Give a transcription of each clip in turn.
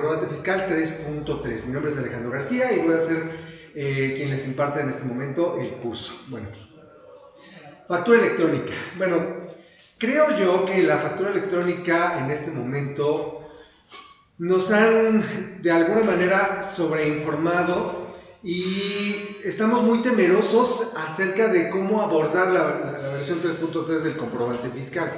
comprobante fiscal 3.3. Mi nombre es Alejandro García y voy a ser quien les imparte en este momento el curso. Bueno, factura electrónica. Bueno, creo yo que la factura electrónica en este momento nos han de alguna manera sobreinformado y estamos muy temerosos acerca de cómo abordar la versión 3.3 del comprobante fiscal.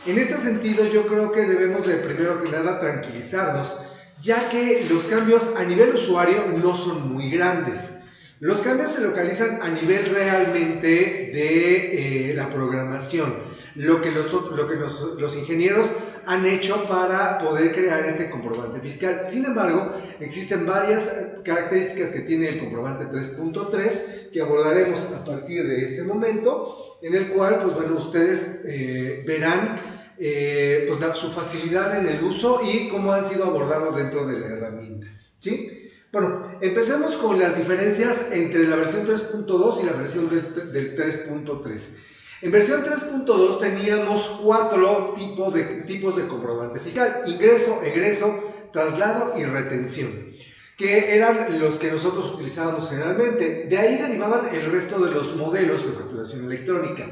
En este sentido, yo creo que debemos de primero que nada tranquilizarnos, ya que los cambios a nivel usuario no son muy grandes. Los cambios se localizan a nivel realmente de la programación, lo que los ingenieros han hecho para poder crear este comprobante fiscal. Sin embargo, existen varias características que tiene el comprobante 3.3 que abordaremos a partir de este momento, en el cual, pues bueno, ustedes verán su facilidad en el uso y cómo han sido abordados dentro de la herramienta, ¿sí? Bueno, empecemos con las diferencias entre la versión 3.2 y la versión del 3.3. En versión 3.2 teníamos 4 tipos de comprobante fiscal: ingreso, egreso, traslado y retención, que eran los que nosotros utilizábamos generalmente. De ahí derivaban el resto de los modelos de facturación electrónica.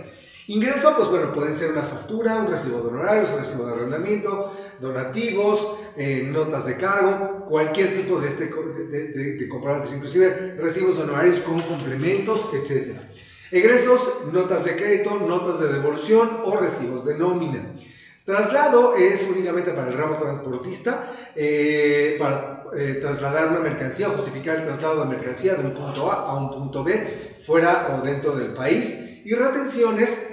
Ingreso, pues bueno, pueden ser una factura, un recibo de honorarios, un recibo de arrendamiento, donativos, notas de cargo, cualquier tipo de comprobantes, inclusive recibos de honorarios con complementos, etc. Egresos, notas de crédito, notas de devolución o recibos de nómina. Traslado es únicamente para el ramo transportista, para trasladar una mercancía o justificar el traslado de mercancía de un punto A a un punto B, fuera o dentro del país. Y retenciones,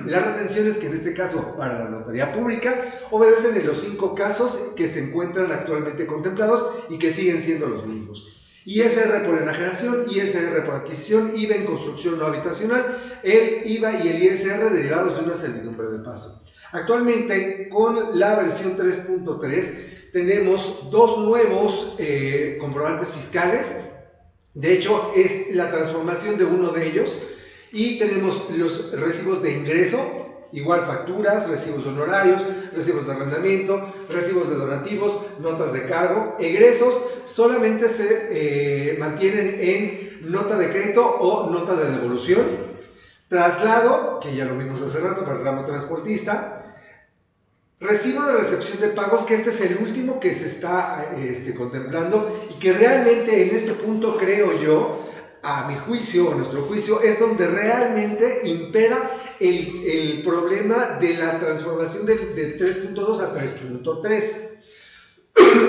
las retenciones que en este caso para la notaría pública obedecen en los 5 casos que se encuentran actualmente contemplados y que siguen siendo los mismos: ISR por enajenación, ISR por adquisición, IVA en construcción no habitacional, el IVA y el ISR derivados de una servidumbre de paso. Actualmente, con la versión 3.3 tenemos 2 nuevos comprobantes fiscales. De hecho, es la transformación de uno de ellos. Y tenemos los recibos de ingreso, igual facturas, recibos de honorarios, recibos de arrendamiento, recibos de donativos, notas de cargo. Egresos solamente se mantienen en nota de crédito o nota de devolución. Traslado, que ya lo vimos hace rato para el ramo transportista. Recibo de recepción de pagos, que este es el último que se está contemplando y que realmente en este punto creo yo, a mi juicio, o nuestro juicio, es donde realmente impera el problema de la transformación de 3.2 a 3.3.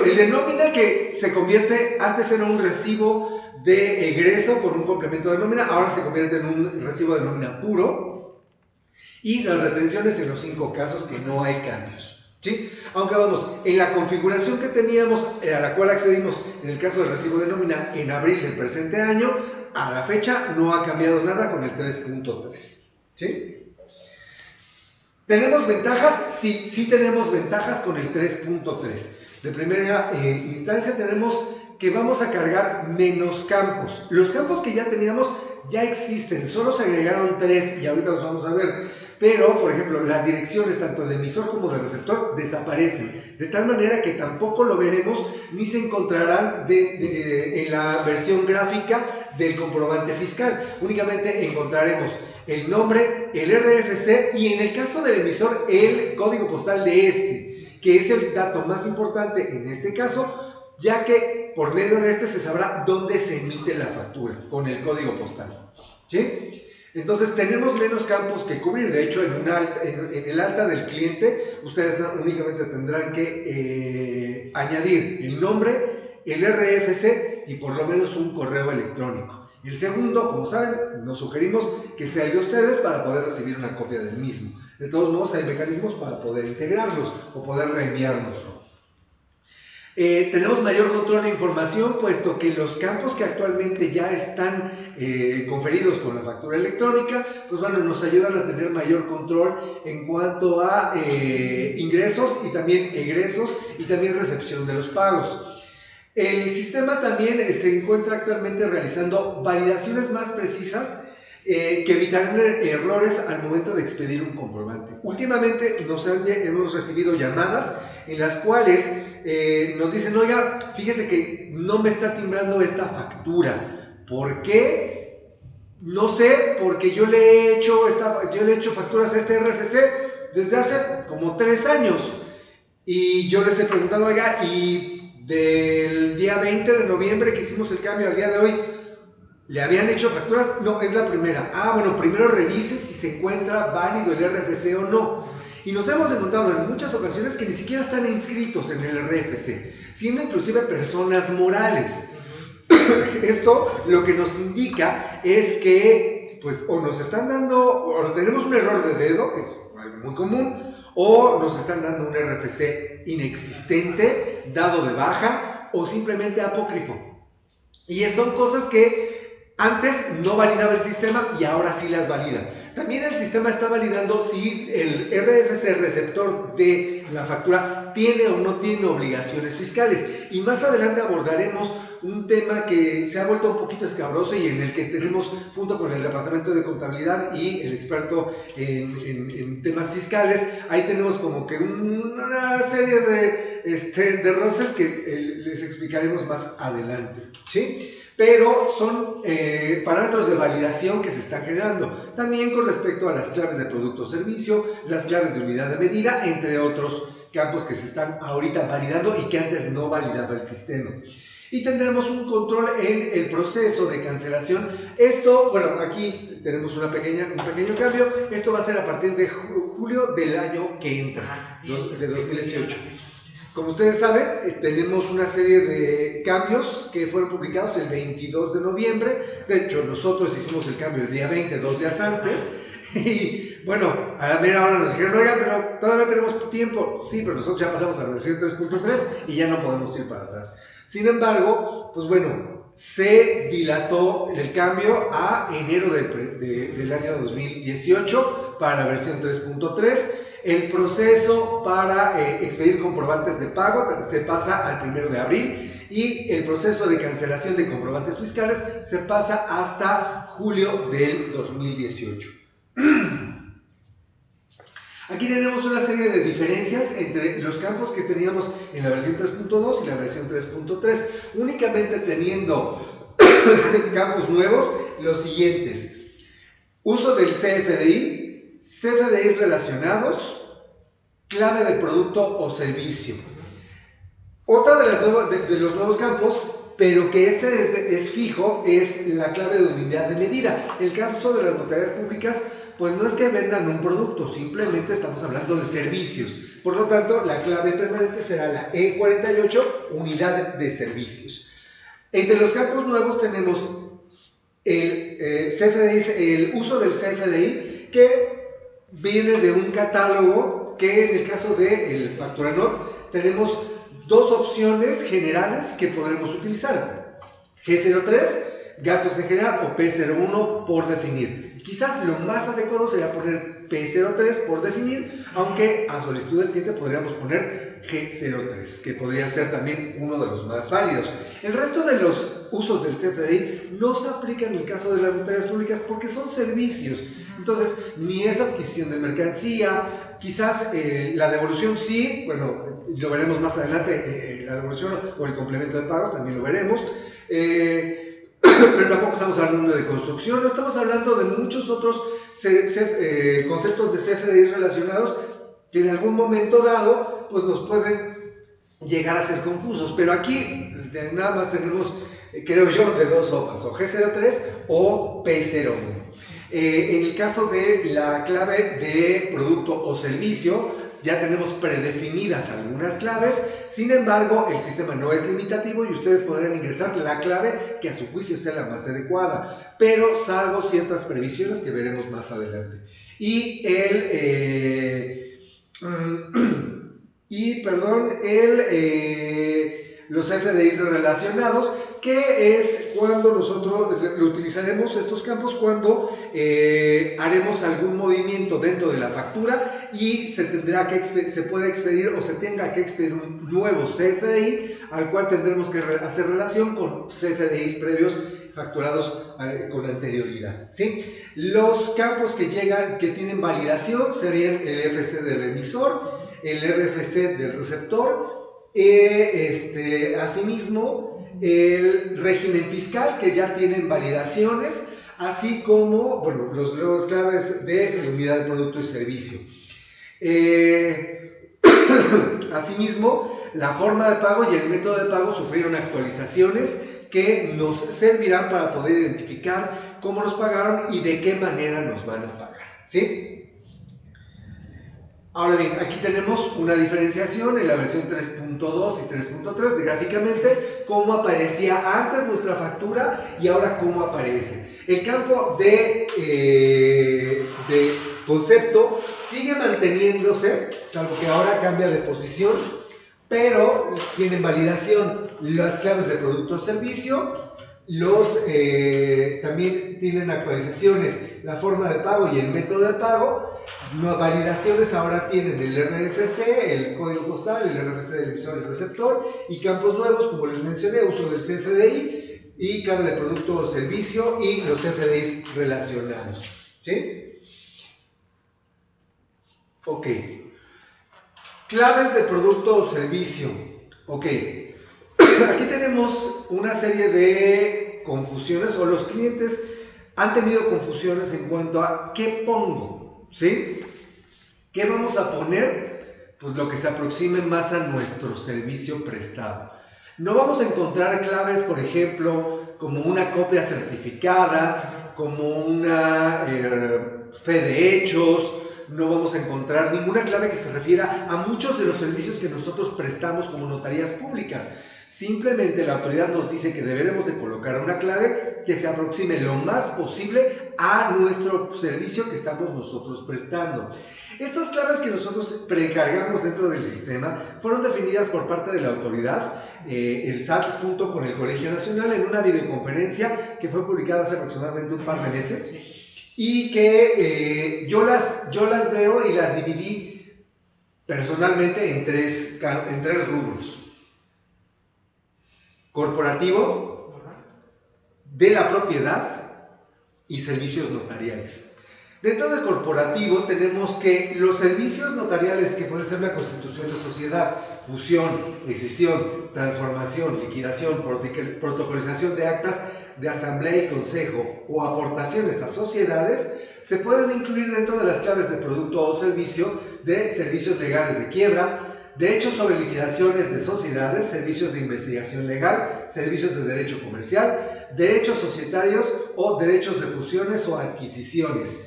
El de nómina, que se convierte, antes era un recibo de egreso con un complemento de nómina, ahora se convierte en un recibo de nómina puro. Y las retenciones en los 5 casos que no hay cambios, ¿sí? Aunque vamos, en la configuración que teníamos, a la cual accedimos en el caso del recibo de nómina en abril del presente año, a la fecha no ha cambiado nada con el 3.3, ¿sí? ¿Tenemos ventajas? Sí tenemos ventajas con el 3.3. De primera instancia tenemos que vamos a cargar menos campos. Los campos que ya teníamos ya existen, solo se agregaron 3 y ahorita los vamos a ver. Pero, por ejemplo, las direcciones tanto de emisor como de receptor desaparecen, de tal manera que tampoco lo veremos ni se encontrarán en la versión gráfica del comprobante fiscal. Únicamente encontraremos el nombre, el RFC y, en el caso del emisor, el código postal de que es el dato más importante en este caso, ya que por medio de se sabrá dónde se emite la factura con el código postal, ¿sí? Entonces tenemos menos campos que cubrir. De hecho, en el alta del cliente ustedes únicamente tendrán que añadir el nombre, el RFC y por lo menos un correo electrónico. El segundo, como saben, nos sugerimos que sea el de ustedes para poder recibir una copia del mismo. De todos modos, hay mecanismos para poder integrarlos o poder reenviárnoslo. Tenemos mayor control de información, puesto que los campos que actualmente ya están conferidos con la factura electrónica, pues bueno, nos ayudan a tener mayor control en cuanto a ingresos y también egresos y también recepción de los pagos. El sistema también se encuentra actualmente realizando validaciones más precisas que evitarán errores al momento de expedir un comprobante. Últimamente hemos recibido llamadas en las cuales nos dicen, oiga, fíjese que no me está timbrando esta factura. ¿Por qué? No sé, porque yo le he hecho facturas a este RFC desde hace como 3 años. Y yo les he preguntado, oiga, y del día 20 de noviembre que hicimos el cambio al día de hoy, ¿le habían hecho facturas? No, es la primera. Bueno, primero revise si se encuentra válido el RFC o no. Y nos hemos encontrado en muchas ocasiones que ni siquiera están inscritos en el RFC, siendo inclusive personas morales. Esto lo que nos indica es que, pues, o nos están dando, o tenemos un error de dedo, que es muy común, o nos están dando un RFC inexistente, dado de baja, o simplemente apócrifo. Y son cosas que antes no validaba el sistema y ahora sí las valida. También el sistema está validando si el RFC receptor de la factura tiene o no tiene obligaciones fiscales. Y más adelante abordaremos un tema que se ha vuelto un poquito escabroso y en el que tenemos, junto con el Departamento de Contabilidad y el experto en temas fiscales, ahí tenemos como que una serie de roces que les explicaremos más adelante, ¿sí? Pero son parámetros de validación que se están generando, también con respecto a las claves de producto o servicio, las claves de unidad de medida, entre otros campos que se están ahorita validando y que antes no validaba el sistema. Y tendremos un control en el proceso de cancelación. Esto, bueno, aquí tenemos un pequeño cambio. Esto va a ser a partir de julio del año que entra, de 2018. Como ustedes saben, tenemos una serie de cambios que fueron publicados el 22 de noviembre. De hecho, nosotros hicimos el cambio el día 20, 2 días antes. Y bueno, a la mera hora nos dijeron, oigan, pero todavía tenemos tiempo. Sí, pero nosotros ya pasamos a la versión 3.3 y ya no podemos ir para atrás. Sin embargo, pues bueno, se dilató el cambio a enero del año 2018 para la versión 3.3. El proceso para expedir comprobantes de pago se pasa al 1 de abril y el proceso de cancelación de comprobantes fiscales se pasa hasta julio del 2018. Aquí tenemos una serie de diferencias entre los campos que teníamos en la versión 3.2 y la versión 3.3, únicamente teniendo campos nuevos, los siguientes: uso del CFDI, CFDIs relacionados, clave de producto o servicio. Otra de los nuevos campos, pero que es fijo, es la clave de unidad de medida. El caso de las notarías públicas, pues no es que vendan un producto, simplemente estamos hablando de servicios. Por lo tanto, la clave permanente será la E48, unidad de servicios. Entre los campos nuevos tenemos el uso del CFDI, que viene de un catálogo que en el caso del Facturanot tenemos dos opciones generales que podremos utilizar: G03, gastos en general, o P01 por definir. Quizás lo más adecuado sería poner P03 por definir, aunque a solicitud del cliente podríamos poner G03, que podría ser también uno de los más válidos. El resto de los usos del CFDI no se aplica en el caso de las notarías públicas porque son servicios. Entonces, ni es adquisición de mercancía, quizás la devolución sí, bueno, lo veremos más adelante, la devolución o el complemento de pagos también lo veremos. Pero tampoco estamos hablando de construcción, no estamos hablando de muchos otros conceptos de CFDI relacionados que en algún momento dado pues nos pueden llegar a ser confusos. Pero aquí nada más tenemos, creo yo, de dos sopas: o G03 o P01. En el caso de la clave de producto o servicio, ya tenemos predefinidas algunas claves. Sin embargo, el sistema no es limitativo y ustedes podrán ingresar la clave que a su juicio sea la más adecuada, pero salvo ciertas previsiones que veremos más adelante. Y los FDIs relacionados, que es cuando nosotros utilizaremos estos campos cuando haremos algún movimiento dentro de la factura y se puede expedir o se tenga que expedir un nuevo CFDI al cual tendremos que hacer relación con CFDIs previos facturados con anterioridad, ¿sí? Los campos que tienen validación serían el FC del emisor, el RFC del receptor, Asimismo, el régimen fiscal, que ya tienen validaciones, así como, bueno, los claves de la unidad de producto y servicio. Asimismo, la forma de pago y el método de pago sufrieron actualizaciones que nos servirán para poder identificar cómo nos pagaron y de qué manera nos van a pagar, ¿sí? Ahora bien, aquí tenemos una diferenciación en la versión 3.2 y 3.3 gráficamente, cómo aparecía antes nuestra factura y ahora cómo aparece. El campo de concepto sigue manteniéndose, salvo que ahora cambia de posición, pero tienen validación las claves de producto o servicio, también tienen actualizaciones, la forma de pago y el método de pago. Las validaciones ahora tienen el RFC, el código postal, el RFC del emisor y el receptor, y campos nuevos, como les mencioné, uso del CFDI y clave de producto o servicio y los CFDIs relacionados, ¿sí? Ok. Claves de producto o servicio. Ok. Aquí tenemos una serie de confusiones, o los clientes han tenido confusiones en cuanto a qué pongo, ¿sí? ¿Qué vamos a poner? Pues lo que se aproxime más a nuestro servicio prestado. No vamos a encontrar claves, por ejemplo, como una copia certificada, como una fe de hechos. No vamos a encontrar ninguna clave que se refiera a muchos de los servicios que nosotros prestamos como notarías públicas. Simplemente la autoridad nos dice que deberemos de colocar una clave que se aproxime lo más posible a nuestro servicio que estamos nosotros prestando. Estas claves que nosotros precargamos dentro del sistema fueron definidas por parte de la autoridad, el SAT, junto con el Colegio Nacional, en una videoconferencia que fue publicada hace aproximadamente un par de meses, y que yo las veo y las dividí personalmente en tres rubros. Corporativo, de la propiedad y servicios notariales. Dentro del corporativo tenemos que los servicios notariales, que pueden ser la constitución de sociedad, fusión, escisión, transformación, liquidación, protocolización de actas de asamblea y consejo o aportaciones a sociedades, se pueden incluir dentro de las claves de producto o servicio de servicios legales de quiebra, derechos sobre liquidaciones de sociedades, servicios de investigación legal, servicios de derecho comercial, derechos societarios o derechos de fusiones o adquisiciones.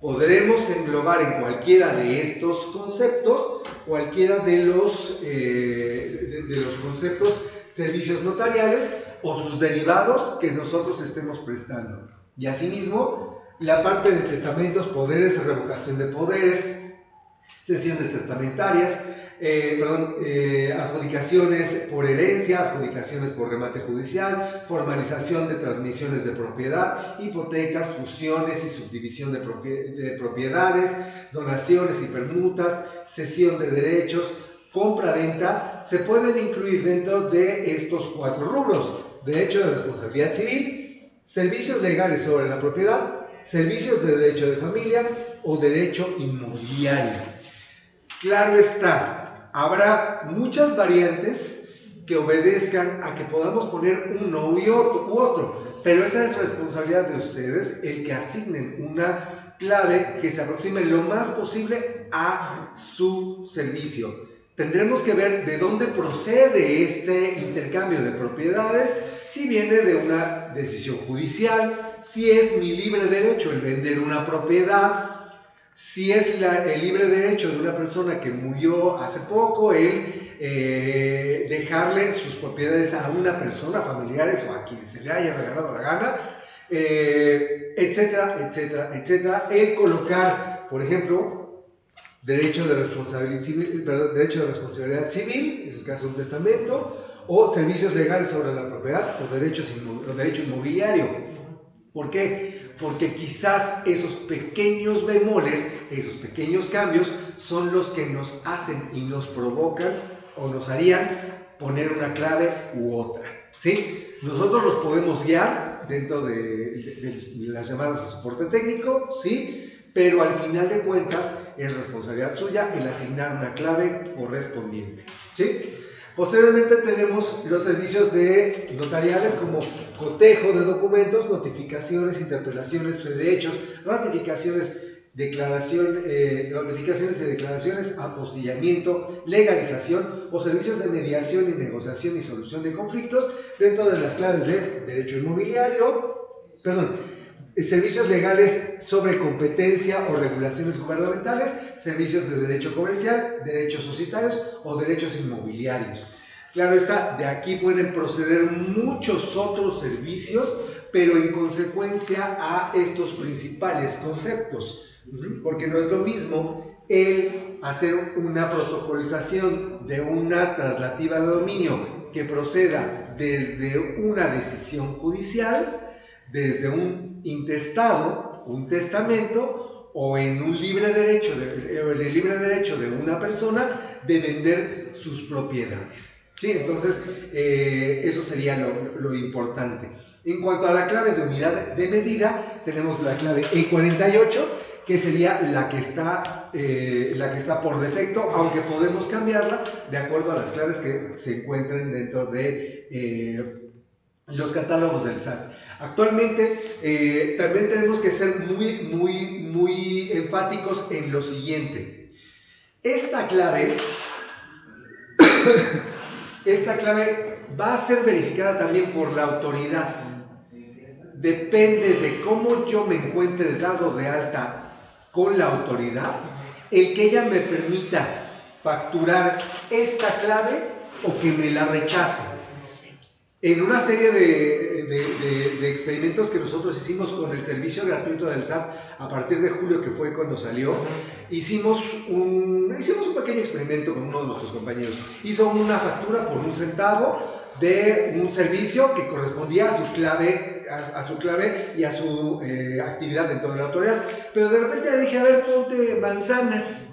Podremos englobar en cualquiera de estos conceptos, cualquiera de los conceptos, servicios notariales o sus derivados que nosotros estemos prestando. Y asimismo, la parte de testamentos, poderes, revocación de poderes, cesiones testamentarias, adjudicaciones por herencia, adjudicaciones por remate judicial, formalización de transmisiones de propiedad, hipotecas, fusiones y subdivisión de propiedades, donaciones y permutas, cesión de derechos, compra-venta, se pueden incluir dentro de estos cuatro rubros: derecho de responsabilidad civil, servicios legales sobre la propiedad, servicios de derecho de familia o derecho inmobiliario. Claro está, habrá muchas variantes que obedezcan a que podamos poner uno u otro, pero esa es responsabilidad de ustedes, el que asignen una clave que se aproxime lo más posible a su servicio. Tendremos que ver de dónde procede este intercambio de propiedades, si viene de una decisión judicial, si es mi libre derecho el vender una propiedad, si es el libre derecho de una persona que murió hace poco, el dejarle sus propiedades a una persona, familiares o a quien se le haya regalado la gana, etcétera, etcétera, etcétera. El colocar, por ejemplo, derecho de responsabilidad civil, en el caso de un testamento, o servicios legales sobre la propiedad o derecho inmobiliario. ¿Por qué? Porque quizás esos pequeños bemoles, esos pequeños cambios, son los que nos hacen y nos provocan o nos harían poner una clave u otra, ¿sí? Nosotros los podemos guiar dentro de las llamadas a soporte técnico, ¿sí? Pero al final de cuentas es responsabilidad suya el asignar una clave correspondiente, ¿sí? Posteriormente tenemos los servicios de notariales como cotejo de documentos, notificaciones, interpelaciones, fe de hechos, ratificaciones, notificaciones y declaraciones, apostillamiento, legalización o servicios de mediación y negociación y solución de conflictos dentro de las claves de derecho inmobiliario, servicios legales sobre competencia o regulaciones gubernamentales, servicios de derecho comercial, derechos societarios o derechos inmobiliarios. Claro está, de aquí pueden proceder muchos otros servicios, pero en consecuencia a estos principales conceptos, porque no es lo mismo el hacer una protocolización de una traslativa de dominio que proceda desde una decisión judicial, desde un intestado, un testamento o en un libre derecho de una persona de vender sus propiedades. ¿Sí? Entonces, eso sería lo importante. En cuanto a la clave de unidad de medida, tenemos la clave E48, que sería la que está por defecto, aunque podemos cambiarla de acuerdo a las claves que se encuentren dentro de los catálogos del SAT. Actualmente también tenemos que ser muy enfáticos en lo siguiente. Esta clave va a ser verificada también por la autoridad. Depende de cómo yo me encuentre dado de alta con la autoridad, el que ella me permita facturar esta clave o que me la rechace. En una serie de experimentos que nosotros hicimos con el servicio gratuito del SAT a partir de julio, que fue cuando salió, hicimos un pequeño experimento con uno de nuestros compañeros. Hizo una factura por 1 centavo de un servicio que correspondía a su clave y a su actividad dentro de la autoridad. Pero de repente le dije, a ver, ponte manzanas.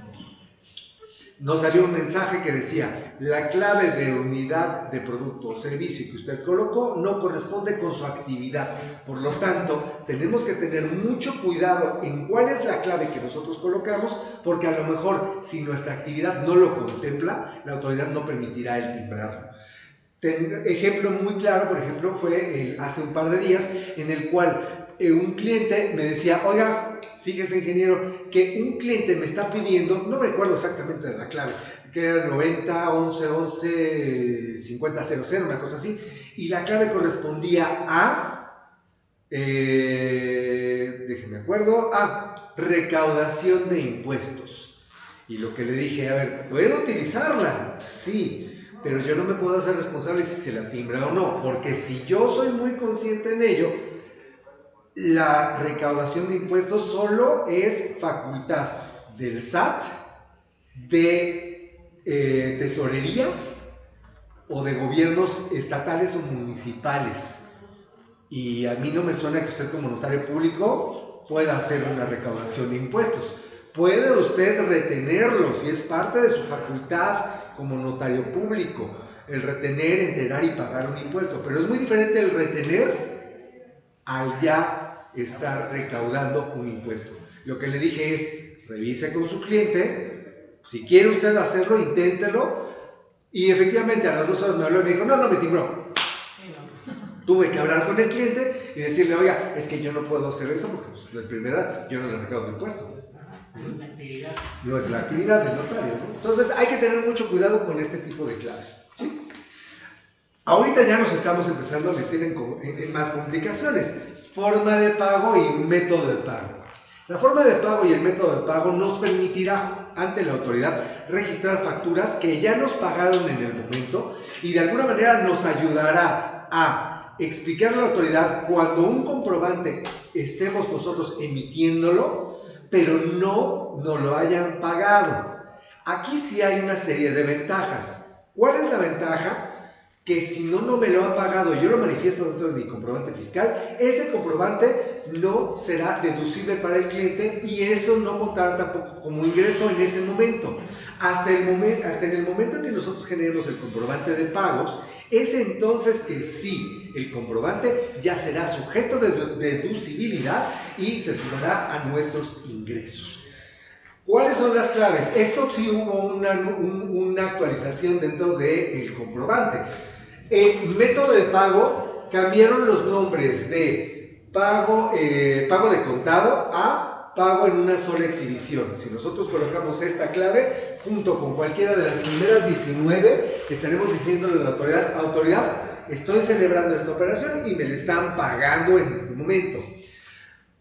Nos salió un mensaje que decía: la clave de unidad de producto o servicio que usted colocó no corresponde con su actividad. Por lo tanto, tenemos que tener mucho cuidado en cuál es la clave que nosotros colocamos, porque a lo mejor, si nuestra actividad no lo contempla, la autoridad no permitirá el timbrarlo. Ejemplo muy claro, por ejemplo, fue hace un par de días, en el cual un cliente me decía: oiga, fíjese, ingeniero, que un cliente me está pidiendo, no me acuerdo exactamente de la clave, que era 90 11 11 50 00, una cosa así, y la clave correspondía a, déjeme acuerdo, a recaudación de impuestos. Y lo que le dije: a ver, ¿puedo utilizarla? Sí, pero yo no me puedo hacer responsable si se la timbra o no, porque si yo soy muy consciente en ello, la recaudación de impuestos solo es facultad del SAT, de tesorerías o de gobiernos estatales o municipales. Y a mí no me suena que usted, como notario público, pueda hacer una recaudación de impuestos. Puede usted retenerlo si es parte de su facultad como notario público, el retener, enterar y pagar un impuesto, pero es muy diferente el retener al ya estar recaudando un impuesto. Lo que le dije es: revise con su cliente, si quiere usted hacerlo, inténtelo. Y efectivamente a las 2 horas me habló y me dijo: no me timbró. Tuve que hablar con el cliente y decirle: oiga, es que yo no puedo hacer eso porque, pues, de primera, yo no le recaudo impuesto. No es la actividad del notario, ¿no? Entonces hay que tener mucho cuidado con este tipo de claves, ¿sí? Ahorita ya nos estamos empezando a meter en más complicaciones. Forma de pago y método de pago. La forma de pago y el método de pago nos permitirá ante la autoridad registrar facturas que ya nos pagaron en el momento, y de alguna manera nos ayudará a explicar a la autoridad cuando un comprobante estemos nosotros emitiéndolo, pero no nos lo hayan pagado. Aquí sí hay una serie de ventajas. ¿Cuál es la ventaja? Que si no me lo han pagado y yo lo manifiesto dentro de mi comprobante fiscal, ese comprobante no será deducible para el cliente y eso no contará tampoco como ingreso en ese momento. Hasta en el momento en que nosotros generemos el comprobante de pagos, es entonces que sí, el comprobante ya será sujeto de deducibilidad y se sumará a nuestros ingresos. ¿Cuáles son las claves? Esto sí hubo una actualización dentro del comprobante. El método de pago cambiaron los nombres de pago de contado a pago en una sola exhibición. Si nosotros colocamos esta clave junto con cualquiera de las primeras 19, estaremos diciéndole a la autoridad, estoy celebrando esta operación y me la están pagando en este momento.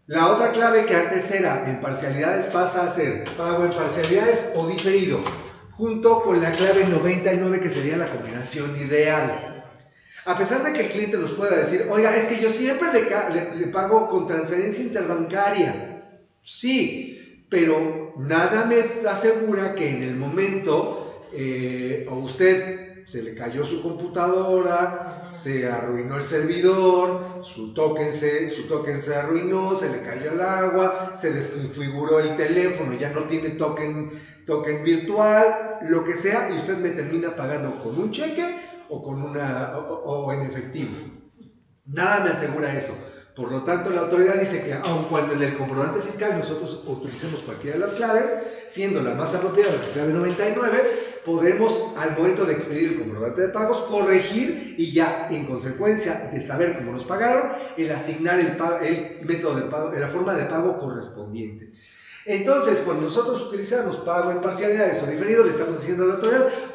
La otra clave que antes era en parcialidades pasa a ser pago en parcialidades o diferido, junto con la clave 99 que sería la combinación ideal. A pesar de que el cliente nos pueda decir, oiga, es que yo siempre le pago con transferencia interbancaria. Sí, pero nada me asegura que en el momento a usted se le cayó su computadora, se arruinó el servidor, su token se arruinó, se le cayó el agua, se desconfiguró el teléfono, ya no tiene token virtual, lo que sea, y usted me termina pagando con un cheque o en efectivo. Nada me asegura eso. Por lo tanto, la autoridad dice que aun cuando en el comprobante fiscal nosotros utilicemos cualquiera de las claves, siendo la más apropiada la clave 99, podremos al momento de expedir el comprobante de pagos corregir y ya en consecuencia de saber cómo nos pagaron, el asignar el método de pago, la forma de pago correspondiente. Entonces, cuando nosotros utilizamos pago en parcialidades o diferido, le estamos diciendo a la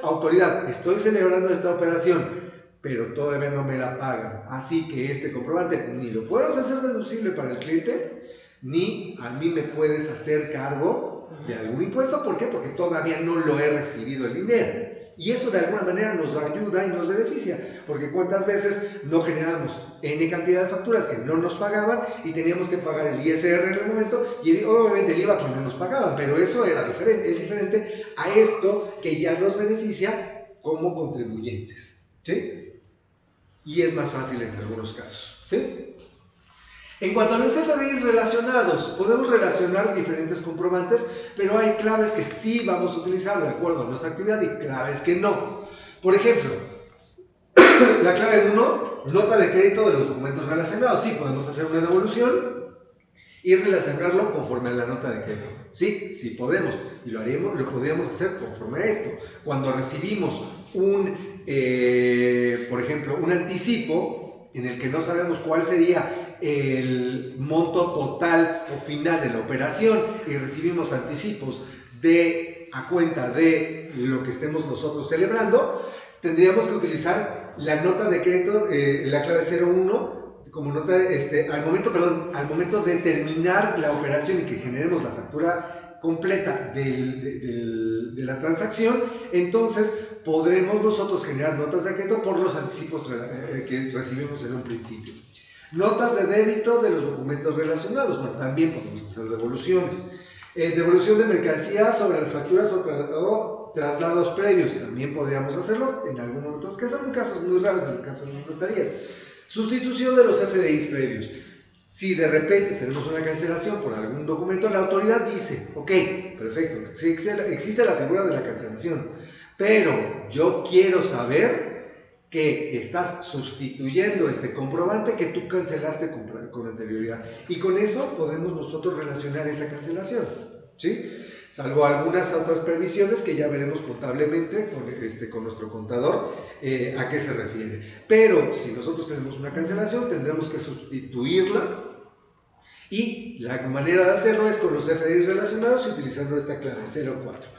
autoridad, estoy celebrando esta operación, pero todavía no me la pagan. Así que este comprobante ni lo puedes hacer deducible para el cliente, ni a mí me puedes hacer cargo de algún impuesto. ¿Por qué? Porque todavía no lo he recibido el dinero. Y eso de alguna manera nos ayuda y nos beneficia, porque cuántas veces no generamos N cantidad de facturas que no nos pagaban y teníamos que pagar el ISR en el momento y obviamente el IVA pues no nos pagaban, pero eso era diferente, es diferente a esto que ya nos beneficia como contribuyentes, ¿sí? Y es más fácil en algunos casos, ¿sí? En cuanto a los CFDIs relacionados, podemos relacionar diferentes comprobantes, pero hay claves que sí vamos a utilizar de acuerdo a nuestra actividad y claves que no. Por ejemplo, la clave 1, nota de crédito de los documentos relacionados. Sí, podemos hacer una devolución y relacionarlo conforme a la nota de crédito. Sí, sí podemos, y lo podríamos hacer conforme a esto. Cuando recibimos por ejemplo, un anticipo en el que no sabemos cuál sería el monto total o final de la operación y recibimos anticipos a cuenta de lo que estemos nosotros celebrando, tendríamos que utilizar la nota de crédito, la clave 01, como nota, al momento de terminar la operación y que generemos la factura completa de la transacción, entonces podremos nosotros generar notas de crédito por los anticipos que recibimos en un principio. Notas de débito de los documentos relacionados, bueno, también podemos hacer devoluciones. Devolución de mercancías sobre las facturas o traslados previos, también podríamos hacerlo en algunos momentos, que son casos muy raros en el caso de las notarías. Sustitución de los FDIs previos. Si de repente tenemos una cancelación por algún documento, la autoridad dice, ok, perfecto, sí existe la figura de la cancelación, pero yo quiero saber que estás sustituyendo este comprobante que tú cancelaste con anterioridad. Y con eso podemos nosotros relacionar esa cancelación, ¿sí? Salvo algunas otras previsiones que ya veremos contablemente con nuestro contador a qué se refiere. Pero si nosotros tenemos una cancelación, tendremos que sustituirla. Y la manera de hacerlo es con los FDIs relacionados y utilizando esta clave 04.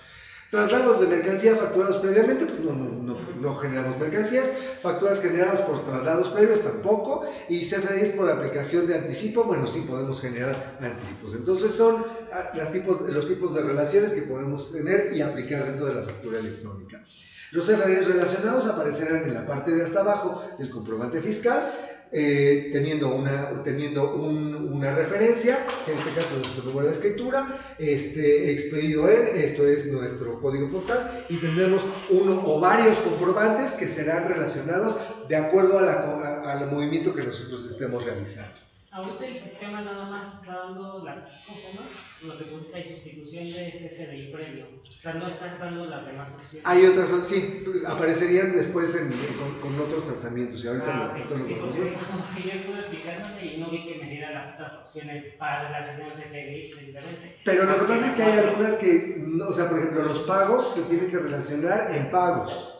Traslados de mercancía facturados previamente, pues no generamos mercancías. Facturas generadas por traslados previos tampoco. Y CFDIs por aplicación de anticipo, bueno, sí podemos generar anticipos. Entonces son los tipos de relaciones que podemos tener y aplicar dentro de la factura electrónica. Los CFDIs relacionados aparecerán en la parte de hasta abajo del comprobante fiscal, teniendo una referencia, en este caso nuestro número de escritura, expedido esto es nuestro código postal, y tendremos uno o varios comprobantes que serán relacionados de acuerdo al movimiento que nosotros estemos realizando. Ahorita el sistema nada más está dando las cosas, ¿no? Lo que pusiste ahí, sustitución de CFDI previo. O sea, no están dando las demás opciones. Hay otras, sí, pues, aparecerían después con otros tratamientos. Y ahorita okay. Sí, porque yo estuve aplicando trámite y no vi que me diera las otras opciones para relacionar CFDIs precisamente. Pero lo que pasa es que hay algunas que, o sea, por ejemplo, los pagos se tienen que relacionar en pagos.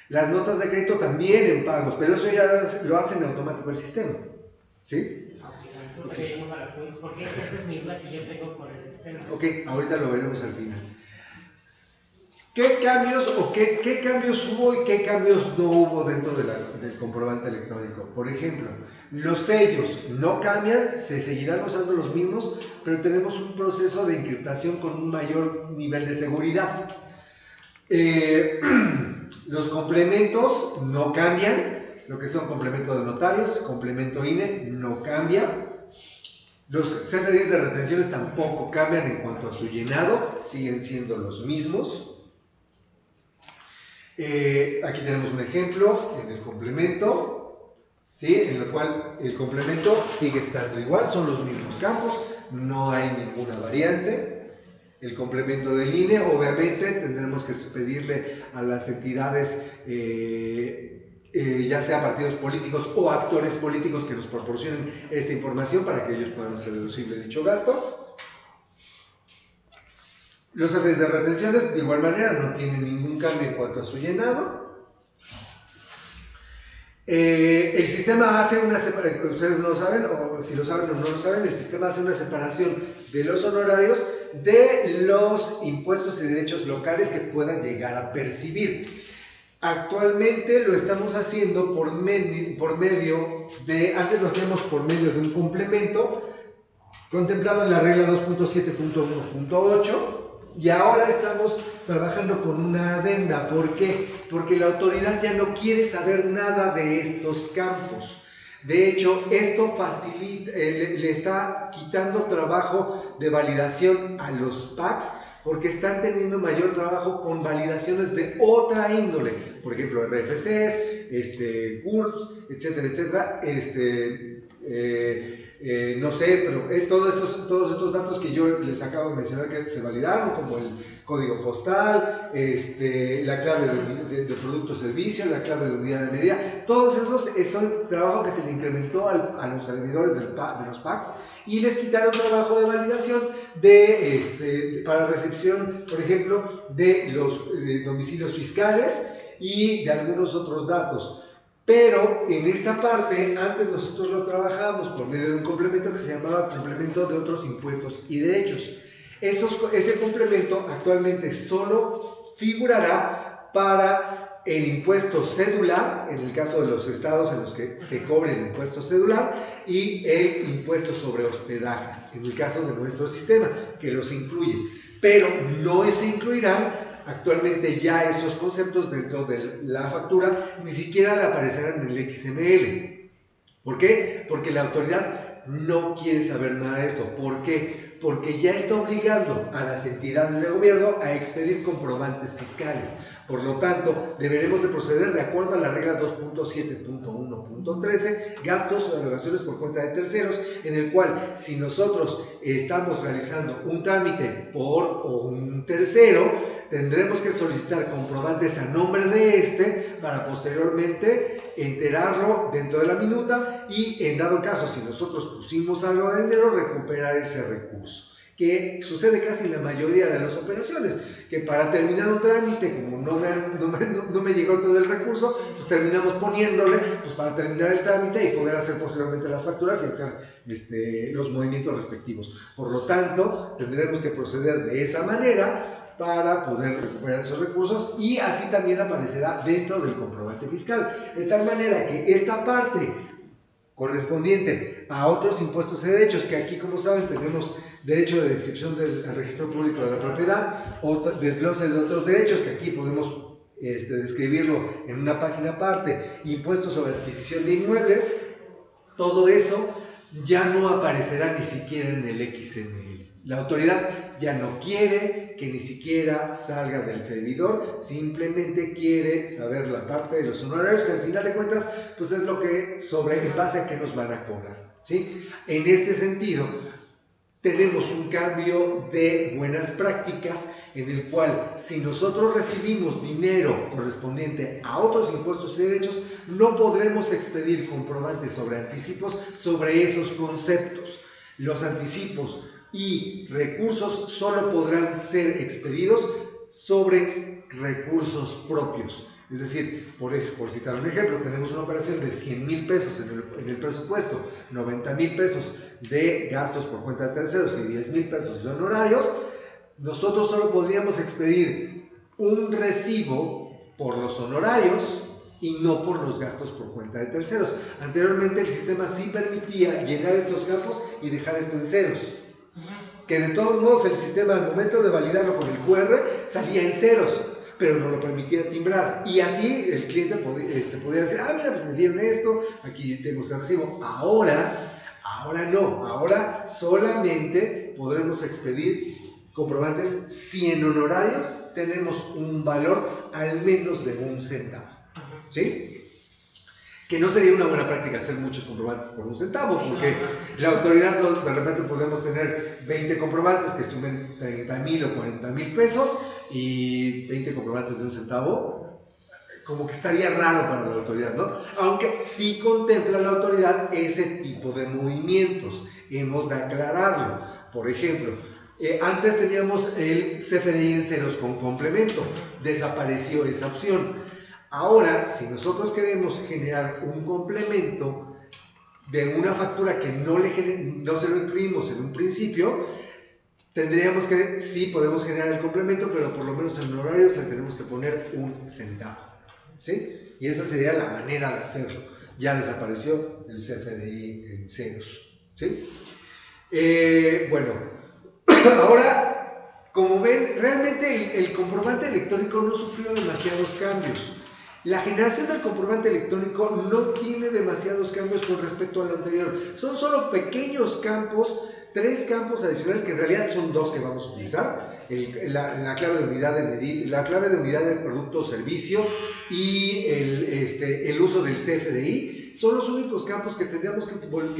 Las notas de crédito también en pagos, pero eso ya lo hace en automático el sistema. ¿Sí? Entonces lleguemos a las preguntas, porque esta es mi duda que yo tengo con el sistema. Ok, ahorita lo veremos al final. ¿Qué cambios o qué cambios hubo y qué cambios no hubo dentro del comprobante electrónico? Por ejemplo, los sellos no cambian, se seguirán usando los mismos, pero tenemos un proceso de encriptación con un mayor nivel de seguridad. Los complementos no cambian, lo que son complementos de notarios, complemento INE no cambia. Los CFDIs de retenciones tampoco cambian en cuanto a su llenado, siguen siendo los mismos. Aquí tenemos un ejemplo en el complemento, ¿sí? En el cual el complemento sigue estando igual, son los mismos campos, no hay ninguna variante. El complemento del INE, obviamente, tendremos que pedirle a las entidades, ya sea partidos políticos o actores políticos, que nos proporcionen esta información para que ellos puedan hacer deducible dicho gasto. Los CFDIs de retenciones, de igual manera, no tienen ningún cambio en cuanto a su llenado. El sistema hace una separación, ustedes no lo saben, o si lo saben o no lo saben, el sistema hace una separación de los honorarios de los impuestos y derechos locales que puedan llegar a percibir. Actualmente lo estamos haciendo por medio de, antes lo hacíamos por medio de un complemento contemplado en la regla 2.7.1.8, y ahora estamos trabajando con una adenda. ¿Por qué? Porque la autoridad ya no quiere saber nada de estos campos. De hecho, esto facilita, le está quitando trabajo de validación a los PACs, porque están teniendo mayor trabajo con validaciones de otra índole, por ejemplo, RFCs, CURPS, etcétera, etcétera, no sé, pero todos estos datos que yo les acabo de mencionar que se validaron, como el código postal, la clave de producto o servicio, la clave de unidad de medida, todos esos son trabajo que se le incrementó a los servidores de los PACs, y les quitaron trabajo de validación para recepción, por ejemplo, de los domicilios fiscales y de algunos otros datos. Pero en esta parte, antes nosotros lo trabajábamos por medio de un complemento que se llamaba complemento de otros impuestos y derechos. Ese complemento actualmente solo figurará para el impuesto cedular, en el caso de los estados en los que se cobre el impuesto cedular, y el impuesto sobre hospedajes, en el caso de nuestro sistema, que los incluye. Pero no se incluirán actualmente ya esos conceptos dentro de la factura, ni siquiera le aparecerán en el XML. ¿Por qué? Porque la autoridad no quiere saber nada de esto. ¿Por qué? Porque ya está obligando a las entidades de gobierno a expedir comprobantes fiscales. Por lo tanto, deberemos de proceder de acuerdo a la regla 2.7.1.13, gastos o erogaciones por cuenta de terceros, en el cual si nosotros estamos realizando un trámite por un tercero, tendremos que solicitar comprobantes a nombre de para posteriormente enterarlo dentro de la minuta y, en dado caso, si nosotros pusimos algo de dinero, recuperar ese recurso. Que sucede casi en la mayoría de las operaciones, que para terminar un trámite, como no me llegó todo el recurso, pues terminamos poniéndole para terminar el trámite y poder hacer posteriormente las facturas y hacer los movimientos respectivos. Por lo tanto, tendremos que proceder de esa manera para poder recuperar esos recursos, y así también aparecerá dentro del comprobante fiscal, de tal manera que esta parte correspondiente a otros impuestos y derechos, que aquí, como saben, tenemos derecho de descripción del registro público de la propiedad, o desglose de otros derechos, que aquí podemos describirlo en una página aparte, impuestos sobre adquisición de inmuebles, todo eso ya no aparecerá ni siquiera en el XML. La autoridad ya no quiere que ni siquiera salga del servidor, simplemente quiere saber la parte de los honorarios, que al final de cuentas pues es lo que en base a qué nos van a cobrar, ¿sí? En este sentido, tenemos un cambio de buenas prácticas en el cual si nosotros recibimos dinero correspondiente a otros impuestos y derechos, no podremos expedir comprobantes sobre anticipos sobre esos conceptos. Los anticipos y recursos solo podrán ser expedidos sobre recursos propios. Es decir, por citar un ejemplo, tenemos una operación de 100,000 pesos en el presupuesto, 90,000 pesos de gastos por cuenta de terceros y 10,000 pesos de honorarios. Nosotros solo podríamos expedir un recibo por los honorarios y no por los gastos por cuenta de terceros. Anteriormente el sistema sí permitía llenar estos campos y dejar esto en ceros. Que de todos modos el sistema al momento de validarlo con el QR salía en ceros, pero no lo permitía timbrar. Y así el cliente podía decir, mira, pues me dieron esto, aquí tengo este recibo. Ahora no, ahora solamente podremos expedir comprobantes si en honorarios tenemos un valor al menos de 1 centavo. ¿Sí? Que no sería una buena práctica hacer muchos comprobantes por 1 centavo, porque la autoridad, de repente podemos tener 20 comprobantes que sumen 30,000 o 40,000 pesos y 20 comprobantes de 1 centavo, como que estaría raro para la autoridad, ¿no? Aunque sí contempla la autoridad ese tipo de movimientos, hemos de aclararlo. Por ejemplo, antes teníamos el CFDI en ceros con complemento, desapareció esa opción. Ahora, si nosotros queremos generar un complemento de una factura que no se lo incluimos en un principio, tendríamos que, sí podemos generar el complemento, pero por lo menos en horarios le tenemos que poner 1 centavo. ¿Sí? Y esa sería la manera de hacerlo. Ya desapareció el CFDI en ceros. ¿Sí? Bueno, ahora, como ven, realmente el comprobante electrónico no sufrió demasiados cambios. La generación del comprobante electrónico no tiene demasiados cambios con respecto a lo anterior. Son solo pequeños campos, 3 campos adicionales, que en realidad son 2 que vamos a utilizar. La clave de unidad de medida, la clave de unidad de producto o servicio y el uso del CFDI son los únicos campos que tendríamos que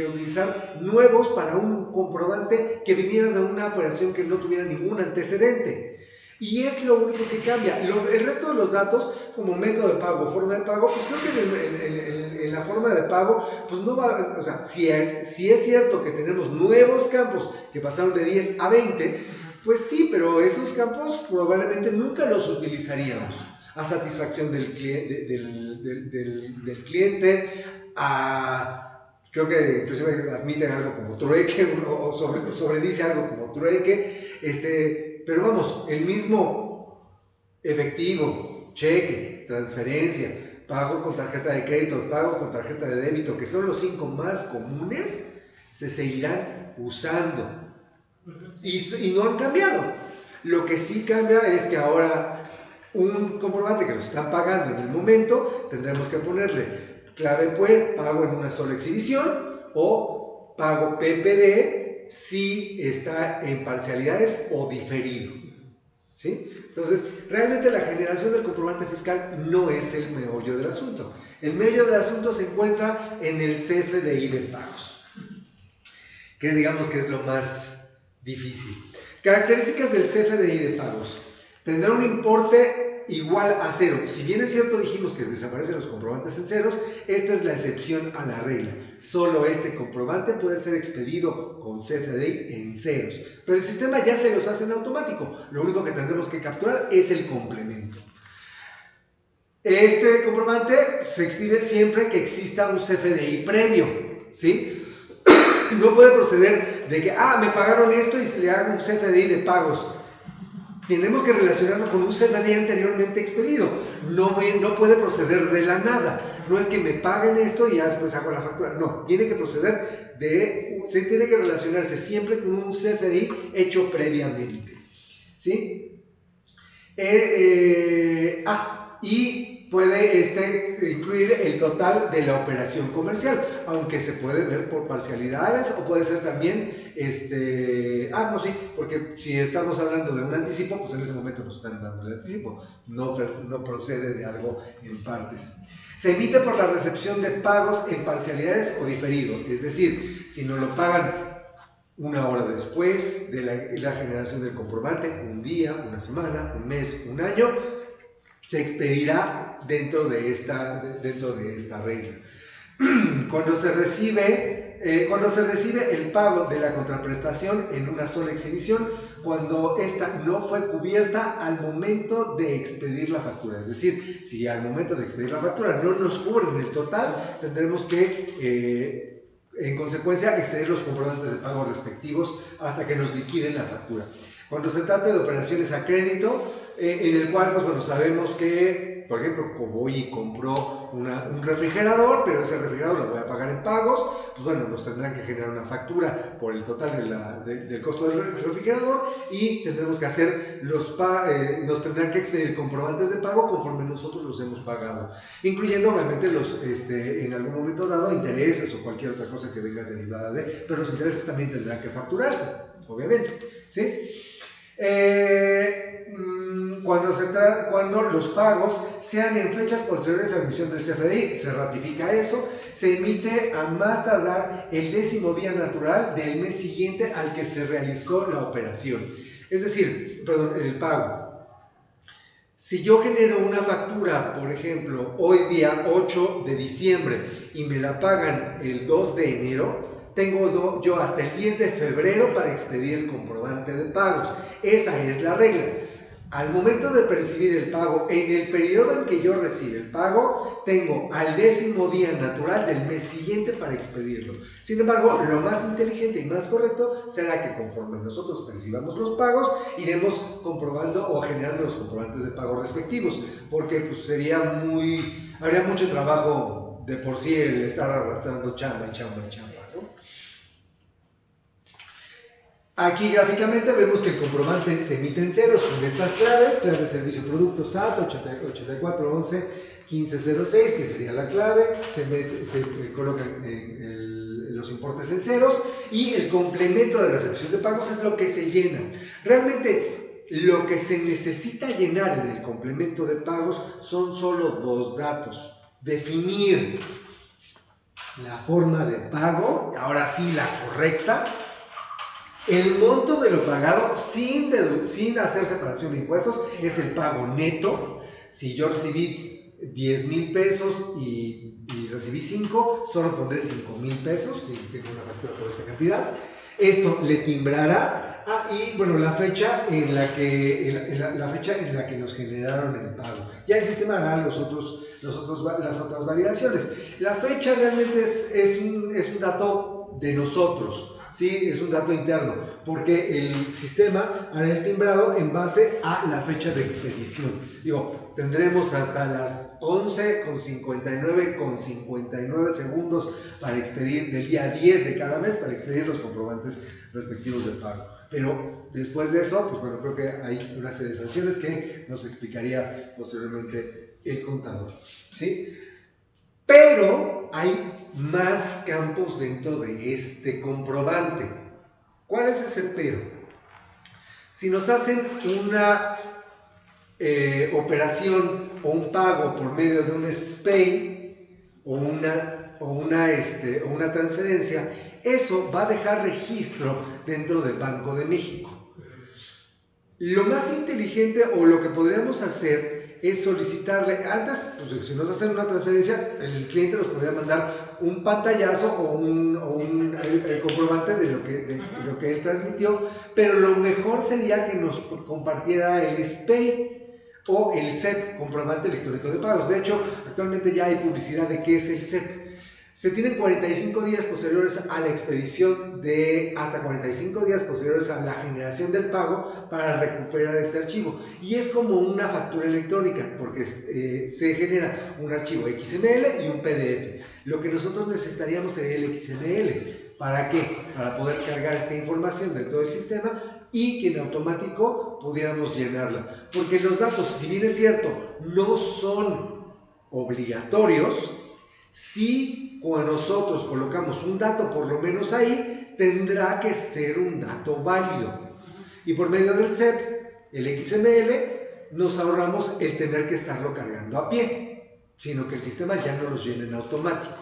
utilizar nuevos para un comprobante que viniera de una operación que no tuviera ningún antecedente. Y es lo único que cambia. El resto de los datos, como método de pago, forma de pago, pues creo que en la forma de pago, pues no va, o sea, si es cierto que tenemos nuevos campos que pasaron de 10 a 20, pues sí, pero esos campos probablemente nunca los utilizaríamos a satisfacción del cliente, creo que inclusive admiten algo como trueque o sobredice algo como trueque, pero vamos, el mismo efectivo, cheque, transferencia, pago con tarjeta de crédito, pago con tarjeta de débito, que son los 5 más comunes, se seguirán usando y no han cambiado. Lo que sí cambia es que ahora un comprobante que nos están pagando en el momento, tendremos que ponerle clave PUE, pago en una sola exhibición, o pago PPD si está en parcialidades o diferido. ¿Sí? Entonces, realmente la generación del comprobante fiscal no es el meollo del asunto. El meollo del asunto se encuentra en el CFDI de pagos, que digamos que es lo más difícil. Características del CFDI de pagos. Tendrá un importe igual a 0. Si bien es cierto, dijimos que desaparecen los comprobantes en ceros, esta es la excepción a la regla. Solo este comprobante puede ser expedido con CFDI en ceros. Pero el sistema ya se los hace en automático. Lo único que tendremos que capturar es el complemento. Este comprobante se expide siempre que exista un CFDI previo, ¿sí? No puede proceder de que, me pagaron esto y se le haga un CFDI de pagos. Tenemos que relacionarlo con un CFDI anteriormente expedido. No puede proceder de la nada. No es que me paguen esto y ya después hago la factura. No, tiene que proceder se tiene que relacionarse siempre con un CFDI hecho previamente. ¿Sí? Y puede incluir el total de la operación comercial, aunque se puede ver por parcialidades o puede ser también, no, sí, porque si estamos hablando de un anticipo, pues en ese momento nos están dando el anticipo, no procede de algo en partes. Se emite por la recepción de pagos en parcialidades o diferido, es decir, si nos lo pagan una hora después de la generación del comprobante, un día, una semana, un mes, un año, se expedirá dentro de esta regla. Cuando se recibe el pago de la contraprestación en una sola exhibición, cuando esta no fue cubierta al momento de expedir la factura. Es decir, si al momento de expedir la factura no nos cubren el total, tendremos que, en consecuencia, expedir los comprobantes de pago respectivos hasta que nos liquiden la factura. Cuando se trata de operaciones a crédito, en el cual, pues bueno, sabemos que, por ejemplo, voy y compro un refrigerador, pero ese refrigerador lo voy a pagar en pagos, pues bueno, nos tendrán que generar una factura por el total del costo del refrigerador y tendremos que hacer nos tendrán que expedir comprobantes de pago conforme nosotros los hemos pagado, incluyendo obviamente en algún momento dado intereses o cualquier otra cosa que venga derivada pero los intereses también tendrán que facturarse, obviamente, ¿sí? Cuando los pagos sean en fechas posteriores a la emisión del CFDI, se ratifica eso, se emite a más tardar el 10º día natural del mes siguiente al que se realizó la operación. Es decir, el pago. Si yo genero una factura, por ejemplo, hoy día 8 de diciembre y me la pagan el 2 de enero, tengo yo hasta el 10 de febrero para expedir el comprobante de pagos. Esa es la regla. Al momento de percibir el pago, en el periodo en que yo reciba el pago, tengo al 10º día natural del mes siguiente para expedirlo. Sin embargo, lo más inteligente y más correcto será que conforme nosotros percibamos los pagos, iremos comprobando o generando los comprobantes de pago respectivos, porque pues, habría mucho trabajo de por sí el estar arrastrando chamba, ¿no? Aquí gráficamente vemos que el comprobante se emite en ceros con estas claves servicio producto SAT 8411-1506, que sería la clave, se colocan los importes en ceros y el complemento de recepción de pagos es lo que se llena. Realmente lo que se necesita llenar en el complemento de pagos son solo dos datos: definir la forma de pago, ahora sí la correcta, el monto de lo pagado sin hacer separación de impuestos, es el pago neto. Si yo recibí 10,000 pesos y recibí 5, solo pondré 5,000 pesos, si tengo una factura por esta cantidad. Esto le timbrará y bueno, la fecha en la que nos generaron el pago. Ya el sistema hará las otras validaciones. La fecha realmente es un dato de nosotros. Sí, es un dato interno, porque el sistema hará el timbrado en base a la fecha de expedición. Tendremos hasta las 11:59 segundos para expedir, del día 10 de cada mes, para expedir los comprobantes respectivos de pago. Pero después de eso, pues bueno, creo que hay una serie de sanciones que nos explicaría posteriormente el contador, ¿sí? Pero hay más campos dentro de este comprobante. ¿Cuál es ese pero? Si nos hacen una operación o un pago por medio de un SPAY o una transferencia, eso va a dejar registro dentro del Banco de México. Lo más inteligente o lo que podríamos hacer es solicitarle, antes, pues, si nos hacen una transferencia, el cliente nos podría mandar un pantallazo o el comprobante de lo que él transmitió, pero lo mejor sería que nos compartiera el SPAY o el CEP, comprobante electrónico de pagos. De hecho, actualmente ya hay publicidad de qué es el CEP. Se tienen 45 días posteriores a la expedición hasta 45 días posteriores a la generación del pago para recuperar este archivo. Y es como una factura electrónica, porque se genera un archivo XML y un PDF. Lo que nosotros necesitaríamos sería el XML. ¿Para qué? Para poder cargar esta información dentro del sistema y que en automático pudiéramos llenarla. Porque los datos, si bien es cierto, no son obligatorios, sí, cuando nosotros colocamos un dato por lo menos ahí, tendrá que ser un dato válido. Y por medio del CEP, el XML, nos ahorramos el tener que estarlo cargando a pie, sino que el sistema ya no los llena en automático.